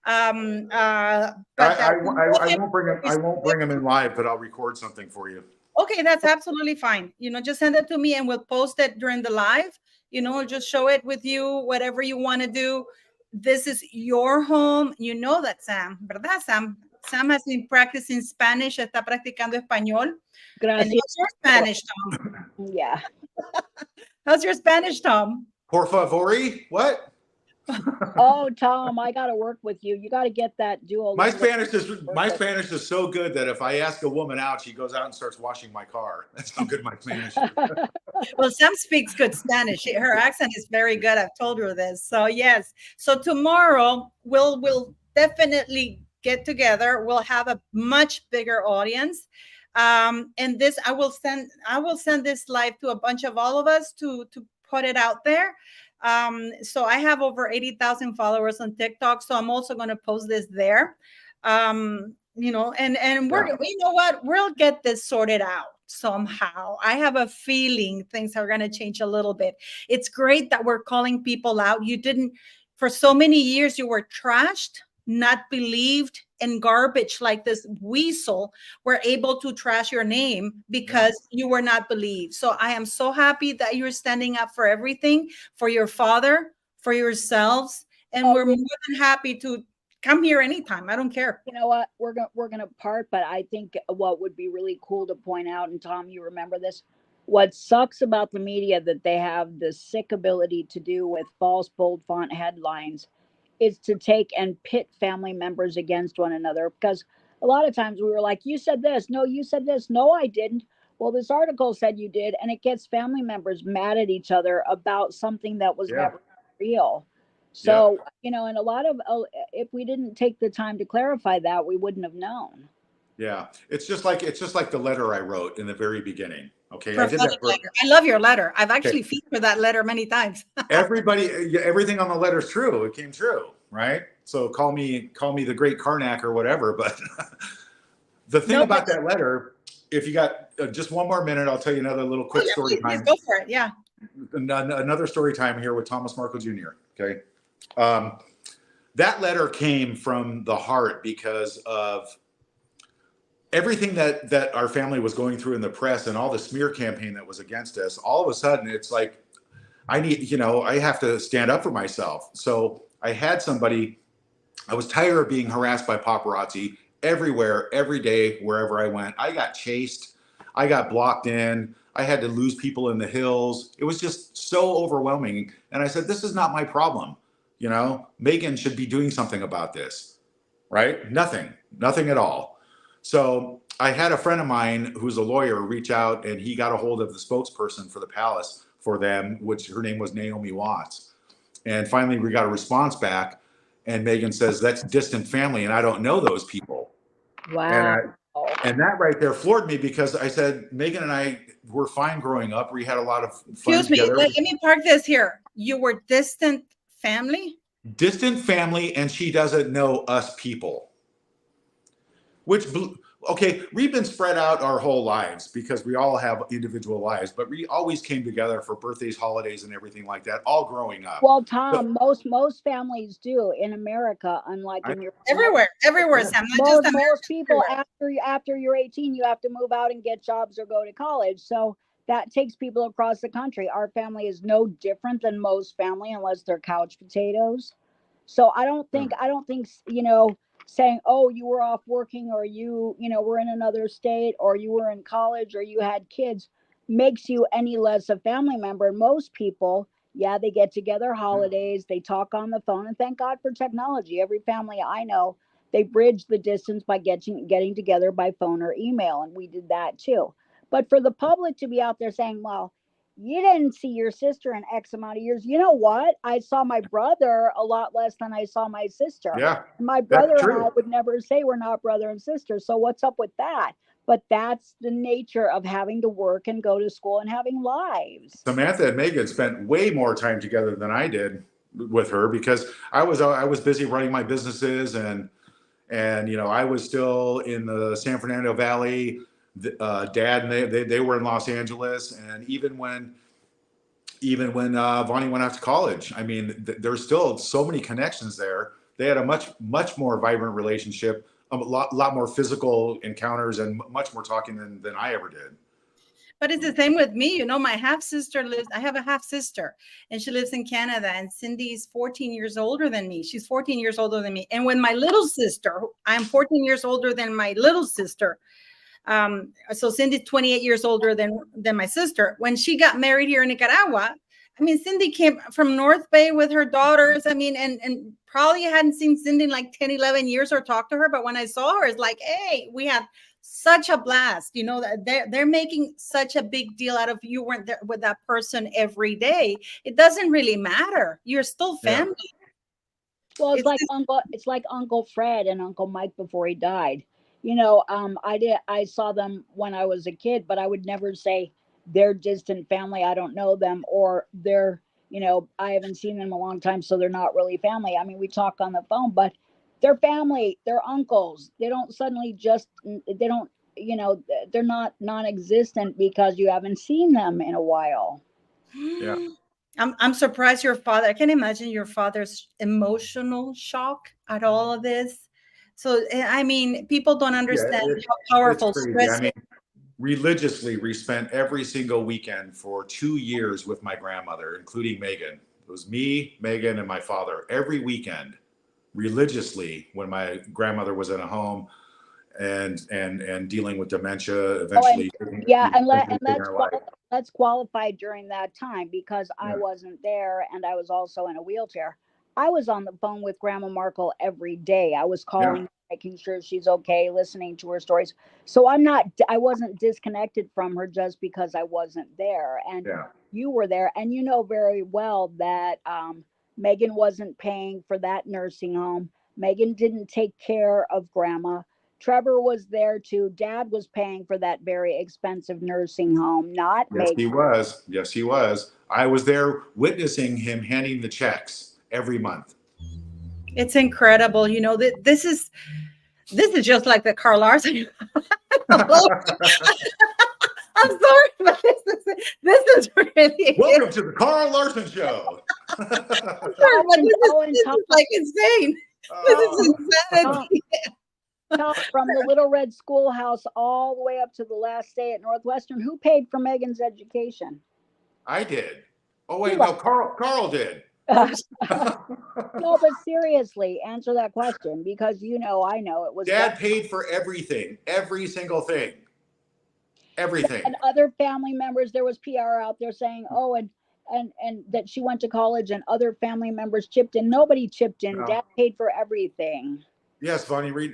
[SPEAKER 1] But
[SPEAKER 2] I won't bring him. I won't bring him in live, but I'll record something for you.
[SPEAKER 1] Okay, that's absolutely fine. Just send it to me and we'll post it during the live. Just show it with you, whatever you want to do. This is your home. You know that, Sam, ¿verdad, Sam? Sam has been practicing Spanish, está practicando español.
[SPEAKER 3] Gracias.
[SPEAKER 1] And how's your Spanish, Tom?
[SPEAKER 3] Yeah.
[SPEAKER 1] How's your Spanish, Tom?
[SPEAKER 2] Por favor, what?
[SPEAKER 3] Oh, Tom, I got to work with you. You got to get that Duolingo.
[SPEAKER 2] My Spanish is so good that if I ask a woman out, she goes out and starts washing my car. That's how good my Spanish is.
[SPEAKER 1] Well, Sam speaks good Spanish. Her accent is very good. I've told her this. So yes. So tomorrow we'll definitely get together. We'll have a much bigger audience. And this I will send this live to a bunch of all of us to put it out there. So I have over 80,000 followers on TikTok. So I'm also going to post this there. And you know what? We'll get this sorted out somehow. I have a feeling things are going to change a little bit. It's great that we're calling people out. For so many years, you were trashed, not believed, and garbage like this weasel were able to trash your name because you were not believed. So I am so happy that you're standing up for everything, for your father, for yourselves. And we're more than happy to come here anytime. I don't care.
[SPEAKER 3] You know what? We're gonna part, but I think what would be really cool to point out, and Tom, you remember this, what sucks about the media that they have the sick ability to do with false bold font headlines is to take and pit family members against one another. Because a lot of times we were like, you said this, no, you said this, no, I didn't. Well, this article said you did, and it gets family members mad at each other about something that was never real. So, and a lot of, if we didn't take the time to clarify that, we wouldn't have known.
[SPEAKER 2] Yeah. It's just like the letter I wrote in the very beginning. Okay.
[SPEAKER 1] I love your letter. I've actually featured that letter many times.
[SPEAKER 2] Everything on the letter is true. It came true. Right. So call me the great Karnak or whatever. But the thing about that letter, if you got just one more minute, I'll tell you another little quick story time.
[SPEAKER 1] Please go for it. Yeah.
[SPEAKER 2] Another story time here with Thomas Markle Jr. Okay. that letter came from the heart because of everything that our family was going through in the press and all the smear campaign that was against us. All of a sudden, it's like, I have to stand up for myself. So I had somebody, I was tired of being harassed by paparazzi everywhere, every day, wherever I went. I got chased. I got blocked in. I had to lose people in the hills. It was just so overwhelming. And I said, this is not my problem. Megan should be doing something about this, right? Nothing at all. So I had a friend of mine who's a lawyer reach out, and he got a hold of the spokesperson for the palace for them, which her name was Naomi Watts. And finally we got a response back, and Megan says, that's distant family, and I don't know those people.
[SPEAKER 3] Wow.
[SPEAKER 2] And that right there floored me, because I said, Megan and I were fine growing up. We had a lot of fun together.
[SPEAKER 1] Let me park this here. You were distant family?
[SPEAKER 2] Distant family, and she doesn't know us people. We've been spread out our whole lives because we all have individual lives, but we always came together for birthdays, holidays, and everything like that, all growing up.
[SPEAKER 3] Well, Tom, most families do in America, unlike in Europe.
[SPEAKER 1] Everywhere, Sam.
[SPEAKER 3] Most people, after you're 18, you have to move out and get jobs or go to college. So that takes people across the country. Our family is no different than most family, unless they're couch potatoes. So I don't think, saying, oh, you were off working, or you were in another state, or you were in college, or you had kids, makes you any less a family member. And most people, they get together holidays, they talk on the phone, and thank God for technology. Every family I know, they bridge the distance by getting together by phone or email, and we did that too. But for the public to be out there saying, well, you didn't see your sister in X amount of years. You know what? I saw my brother a lot less than I saw my sister.
[SPEAKER 2] Yeah,
[SPEAKER 3] my brother and I would never say we're not brother and sister. So what's up with that? But that's the nature of having to work and go to school and having lives.
[SPEAKER 2] Samantha and Megan spent way more time together than I did with her, because I was busy running my businesses, and I was still in the San Fernando Valley. Dad and they were in Los Angeles, and even when Vonnie went off to college, I mean, there's still so many connections there. They had a much more vibrant relationship, a lot more physical encounters, and much more talking than I ever did.
[SPEAKER 1] But it's the same with me. My I have a half sister, and she lives in Canada, and Cindy's 14 years older than me. She's 14 years older than me. And when my little sister, I'm 14 years older than my little sister. So Cindy's 28 years older than my sister. When she got married here in Nicaragua, I mean, Cindy came from North Bay with her daughters. I mean, and probably hadn't seen Cindy in like 10, 11 years or talked to her. But when I saw her, it's like, hey, we had such a blast. They're making such a big deal out of you weren't there with that person every day. It doesn't really matter. You're still family.
[SPEAKER 3] Yeah. Well, it's like Uncle Fred and Uncle Mike before he died. I saw them when I was a kid, but I would never say they're distant family. I don't know them, or they're, I haven't seen them in a long time, so they're not really family. I mean, we talk on the phone, but they're family, they're uncles. They don't suddenly they're not non-existent because you haven't seen them in a while.
[SPEAKER 2] Yeah.
[SPEAKER 1] I'm surprised your father, I can imagine your father's emotional shock at all of this. So, I mean, people don't understand how powerful stress is.
[SPEAKER 2] I mean, religiously, we spent every single weekend for 2 years with my grandmother, including Megan. It was me, Megan, and my father every weekend, religiously, when my grandmother was in a home and dealing with dementia eventually.
[SPEAKER 3] Let's qualify during that time, because I wasn't there, and I was also in a wheelchair. I was on the phone with Grandma Markle every day. I was calling, making sure she's okay, listening to her stories. So I wasn't disconnected from her just because I wasn't there. And you were there, and you know very well that Megan wasn't paying for that nursing home. Megan didn't take care of Grandma. Trevor was there too. Dad was paying for that very expensive nursing home, not Megan.
[SPEAKER 2] Yes, he was. I was there witnessing him handing the checks every month.
[SPEAKER 1] It's incredible. This is just like the Carl Larson. I'm sorry, but this is really
[SPEAKER 2] Welcome to the Carl Larson Show.
[SPEAKER 1] Sure, but this is like insane. This is insanity.
[SPEAKER 3] From the Little Red Schoolhouse all the way up to the last day at Northwestern, who paid for Megan's education?
[SPEAKER 2] I did. Oh wait, no, Carl did.
[SPEAKER 3] No, but seriously, answer that question, because I know it was
[SPEAKER 2] Dad paid for everything, every single thing, everything.
[SPEAKER 3] And other family members, there was PR out there saying, oh, and that she went to college and other family members chipped in. Nobody chipped in. Dad paid for everything.
[SPEAKER 2] Yes, Vonnie, we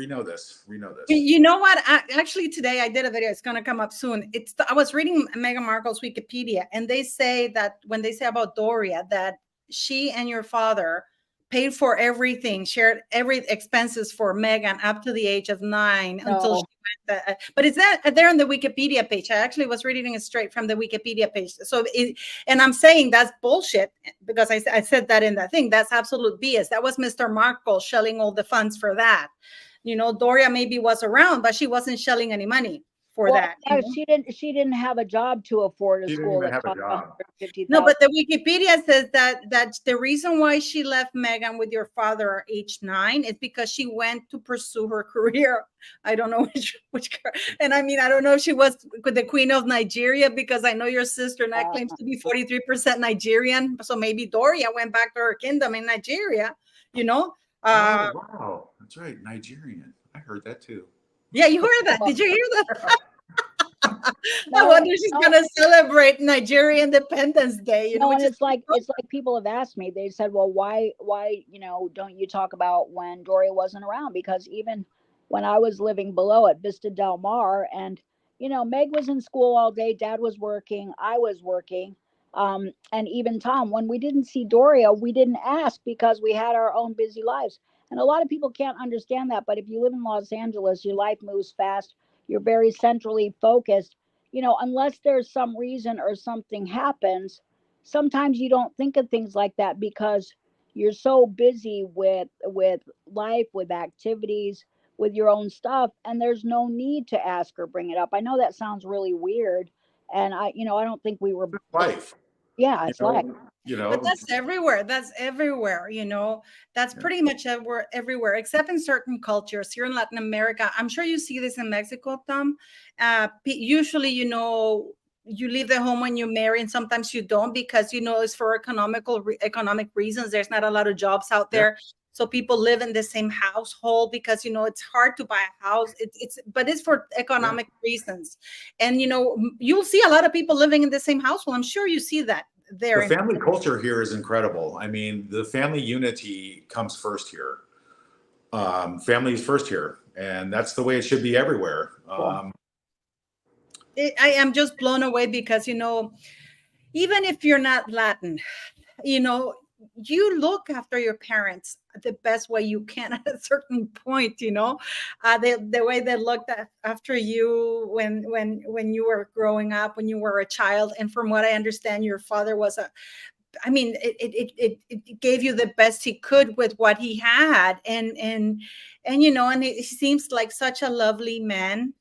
[SPEAKER 2] know this. We know this.
[SPEAKER 1] You know what? Actually, today I did a video. It's going to come up soon. I was reading Meghan Markle's Wikipedia, and they say that when they say about Doria, that she and your father paid for everything, shared every expenses for Meghan up to the age of 9 until she went. But it's there on the Wikipedia page. I actually was reading it straight from the Wikipedia page. So, and I'm saying that's bullshit because I said that in that thing. That's absolute BS. That was Mr. Markle shelling all the funds for that. Doria maybe was around, but she wasn't shelling any money for that.
[SPEAKER 3] She didn't have a job to afford a school that cost $150,000.
[SPEAKER 1] No, but the Wikipedia says that the reason why she left Meghan with your father at age 9 is because she went to pursue her career. I don't know which and I mean, I don't know if she was the Queen of Nigeria, because I know your sister now claims to be 43% Nigerian. So maybe Doria went back to her kingdom in Nigeria,
[SPEAKER 2] wow, that's right, Nigerian. I heard that too.
[SPEAKER 1] Yeah, you heard that. Did you hear that? I wonder if she's gonna celebrate Nigeria Independence Day.
[SPEAKER 3] And it's like people have asked me. They said, "Well, why don't you talk about when Doria wasn't around?" Because even when I was living below at Vista Del Mar, and Meg was in school all day, Dad was working, I was working, and even Tom. When we didn't see Doria, we didn't ask because we had our own busy lives. And a lot of people can't understand that. But if you live in Los Angeles, your life moves fast. You're very centrally focused. Unless there's some reason or something happens, sometimes you don't think of things like that because you're so busy with life, with activities, with your own stuff, and there's no need to ask or bring it up. I know that sounds really weird, and I don't think we were
[SPEAKER 2] life.
[SPEAKER 3] Yeah, it's life.
[SPEAKER 1] But that's everywhere. That's pretty much everywhere, except in certain cultures. Here in Latin America, I'm sure you see this in Mexico, Tom. Usually, you leave the home when you marry, and sometimes you don't because it's for economic reasons. There's not a lot of jobs out there. So people live in the same household because it's hard to buy a house. But it's for economic reasons. And you'll see a lot of people living in the same household. I'm sure you see that there.
[SPEAKER 2] The family culture here is incredible. I mean, the family unity comes first here. Family is first here, and that's the way it should be everywhere.
[SPEAKER 1] I am just blown away because even if you're not Latin, you look after your parents the best way you can at a certain point, the way they looked after you when you were growing up, when you were a child. And from what I understand, your father was it gave you the best he could with what he had. And he seems like such a lovely man.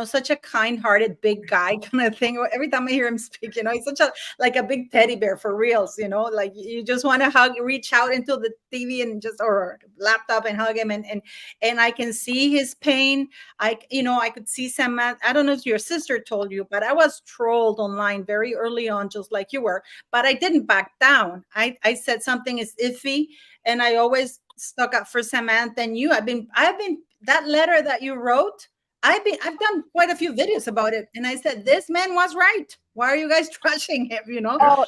[SPEAKER 1] Such a kind-hearted big guy kind of thing. Every time I hear him speak, he's such a big teddy bear for reals, like you just want to reach out into the TV or laptop and hug him. And I can see his pain. I could see Samantha. I don't know if your sister told you, but I was trolled online very early on, just like you were, but I didn't back down. I said something is iffy, and I always stuck up for Samantha and you. I've been that letter that you wrote, I've done quite a few videos about it, and I said this man was right. Why are you guys trashing him?
[SPEAKER 3] Oh,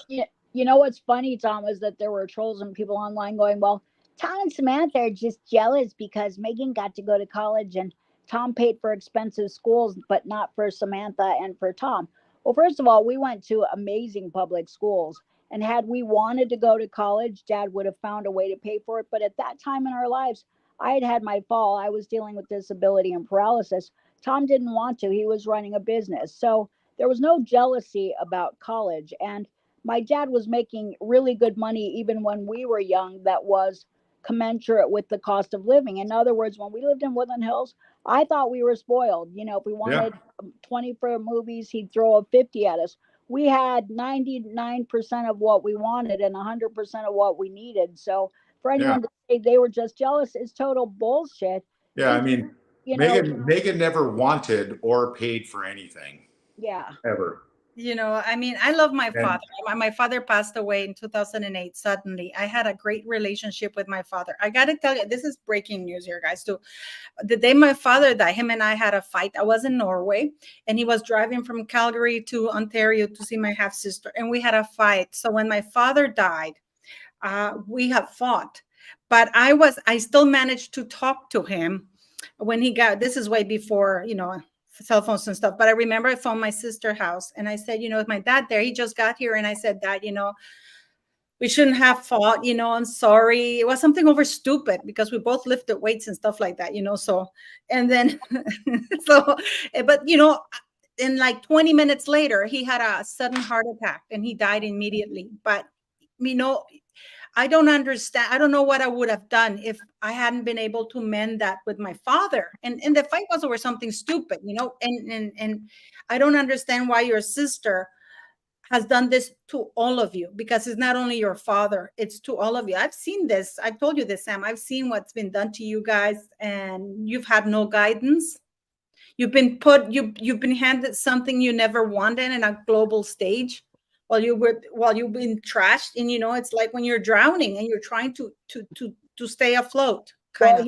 [SPEAKER 3] what's funny, Tom, is that there were trolls and people online going, "Well, Tom and Samantha are just jealous because Megan got to go to college and Tom paid for expensive schools, but not for Samantha and for Tom." Well, first of all, we went to amazing public schools, and had we wanted to go to college, Dad would have found a way to pay for it. But at that time in our lives, I had my fall. I was dealing with disability and paralysis. Tom didn't want to. He was running a business. So there was no jealousy about college. And my dad was making really good money even when we were young that was commensurate with the cost of living. In other words, when we lived in Woodland Hills, I thought we were spoiled. If we wanted 20 for movies, he'd throw a 50 at us. we had 99% of what we wanted and 100% of what we needed. So for anyone to say they were just jealous is total bullshit.
[SPEAKER 2] Yeah, I mean, Megan never wanted or paid for anything.
[SPEAKER 3] Yeah.
[SPEAKER 2] Ever.
[SPEAKER 1] You know, I mean, I love my father. My father passed away in 2008 suddenly. I had a great relationship with my father. I got to tell you, this is breaking news here, guys, too. The day my father died, him and I had a fight. I was in Norway, and he was driving from Calgary to Ontario to see my half-sister, and we had a fight. So when my father died, we have fought. But I still managed to talk to him when he got, this is way before, you know, cell phones and stuff. But I remember I phoned my sister's house and I said, you know, my dad there, he just got here. And I said, Dad, you know, we shouldn't have fought, you know, I'm sorry. It was something over stupid because we both lifted weights and stuff like that, you know. So, and then, but, you know, and like 20 minutes later, he had a sudden heart attack and he died immediately. But, you know, I don't understand. I don't know what I would have done if I hadn't been able to mend that with my father. And the fight was over something stupid, you know, and I don't understand why your sister has done this to all of you, because it's not only your father, it's to all of you. I've seen this. I've told you this, Sam. I've seen what's been done to you guys, and you've had no guidance. You've been handed something you never wanted in a global stage. While you've been trashed, and you know, it's like when you're drowning and you're trying to stay afloat.
[SPEAKER 3] Well,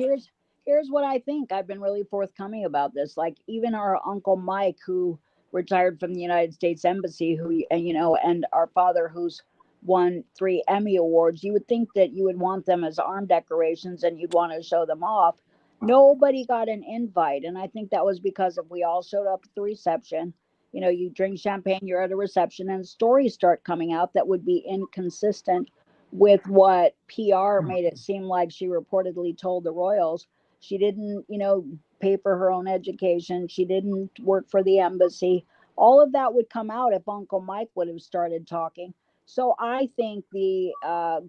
[SPEAKER 3] here's what I think. I've been really forthcoming about this. Like even our Uncle Mike, who retired from the United States Embassy, who, you know, and our father, who's won 3 Emmy Awards, you would think that you would want them as arm decorations and you'd want to show them off. Nobody got an invite. And I think that was because if we all showed up at the reception, you know, you drink champagne, you're at a reception, and stories start coming out that would be inconsistent with what PR made it seem like she reportedly told the royals. She didn't, you know, pay for her own education. She didn't work for the embassy. All of that would come out if Uncle Mike would have started talking. So I think the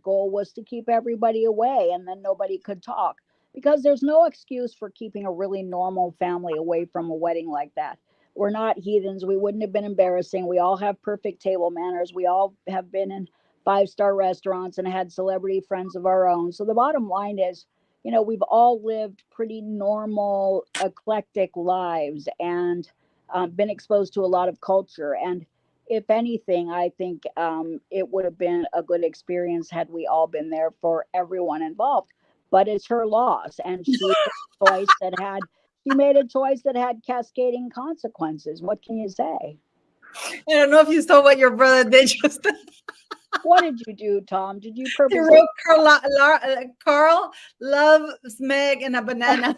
[SPEAKER 3] goal was to keep everybody away, and then nobody could talk, because there's no excuse for keeping a really normal family away from a wedding like that. We're not heathens. We wouldn't have been embarrassing. We all have perfect table manners. We all have been in 5-star restaurants and had celebrity friends of our own. So the bottom line is, you know, we've all lived pretty normal, eclectic lives and been exposed to a lot of culture. And if anything, I think it would have been a good experience had we all been there for everyone involved. But it's her loss, and she made a choice that had cascading consequences. What can you say?
[SPEAKER 1] I don't know if you saw what your brother did just.
[SPEAKER 3] What did you do, Tom? Did you purposely?
[SPEAKER 1] He wrote Carl loves Meg and a banana.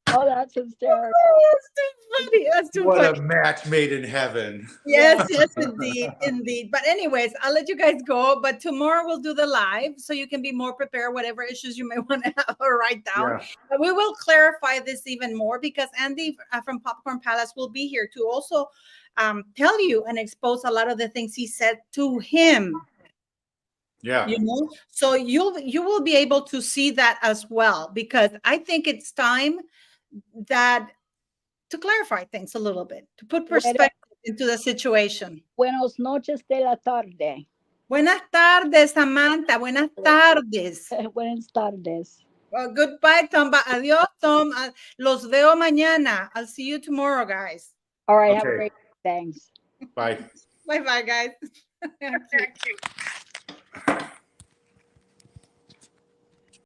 [SPEAKER 3] Oh, that's hysterical.
[SPEAKER 1] Oh, that's too funny. That's too
[SPEAKER 2] funny.
[SPEAKER 1] What
[SPEAKER 2] a match made in heaven.
[SPEAKER 1] Yes, indeed. But anyways, I'll let you guys go. But tomorrow we'll do the live, so you can be more prepared, whatever issues you may want to have or write down. Yeah. But we will clarify this even more, because Andy from Popcorn Palace will be here to also tell you and expose a lot of the things he said to him.
[SPEAKER 2] Yeah.
[SPEAKER 1] You know, so you will be able to see that as well, because I think it's time that to clarify things a little bit, to put perspective into the situation.
[SPEAKER 3] Buenas noches de la tarde.
[SPEAKER 1] Buenas tardes, Samantha. Buenas tardes.
[SPEAKER 3] Buenas tardes.
[SPEAKER 1] Well, goodbye, Tom. Adiós, Tom. Los veo mañana. I'll see you tomorrow, guys.
[SPEAKER 3] All right. Okay. Have a great day. Thanks.
[SPEAKER 2] Bye.
[SPEAKER 1] Bye-bye, guys. Thank you.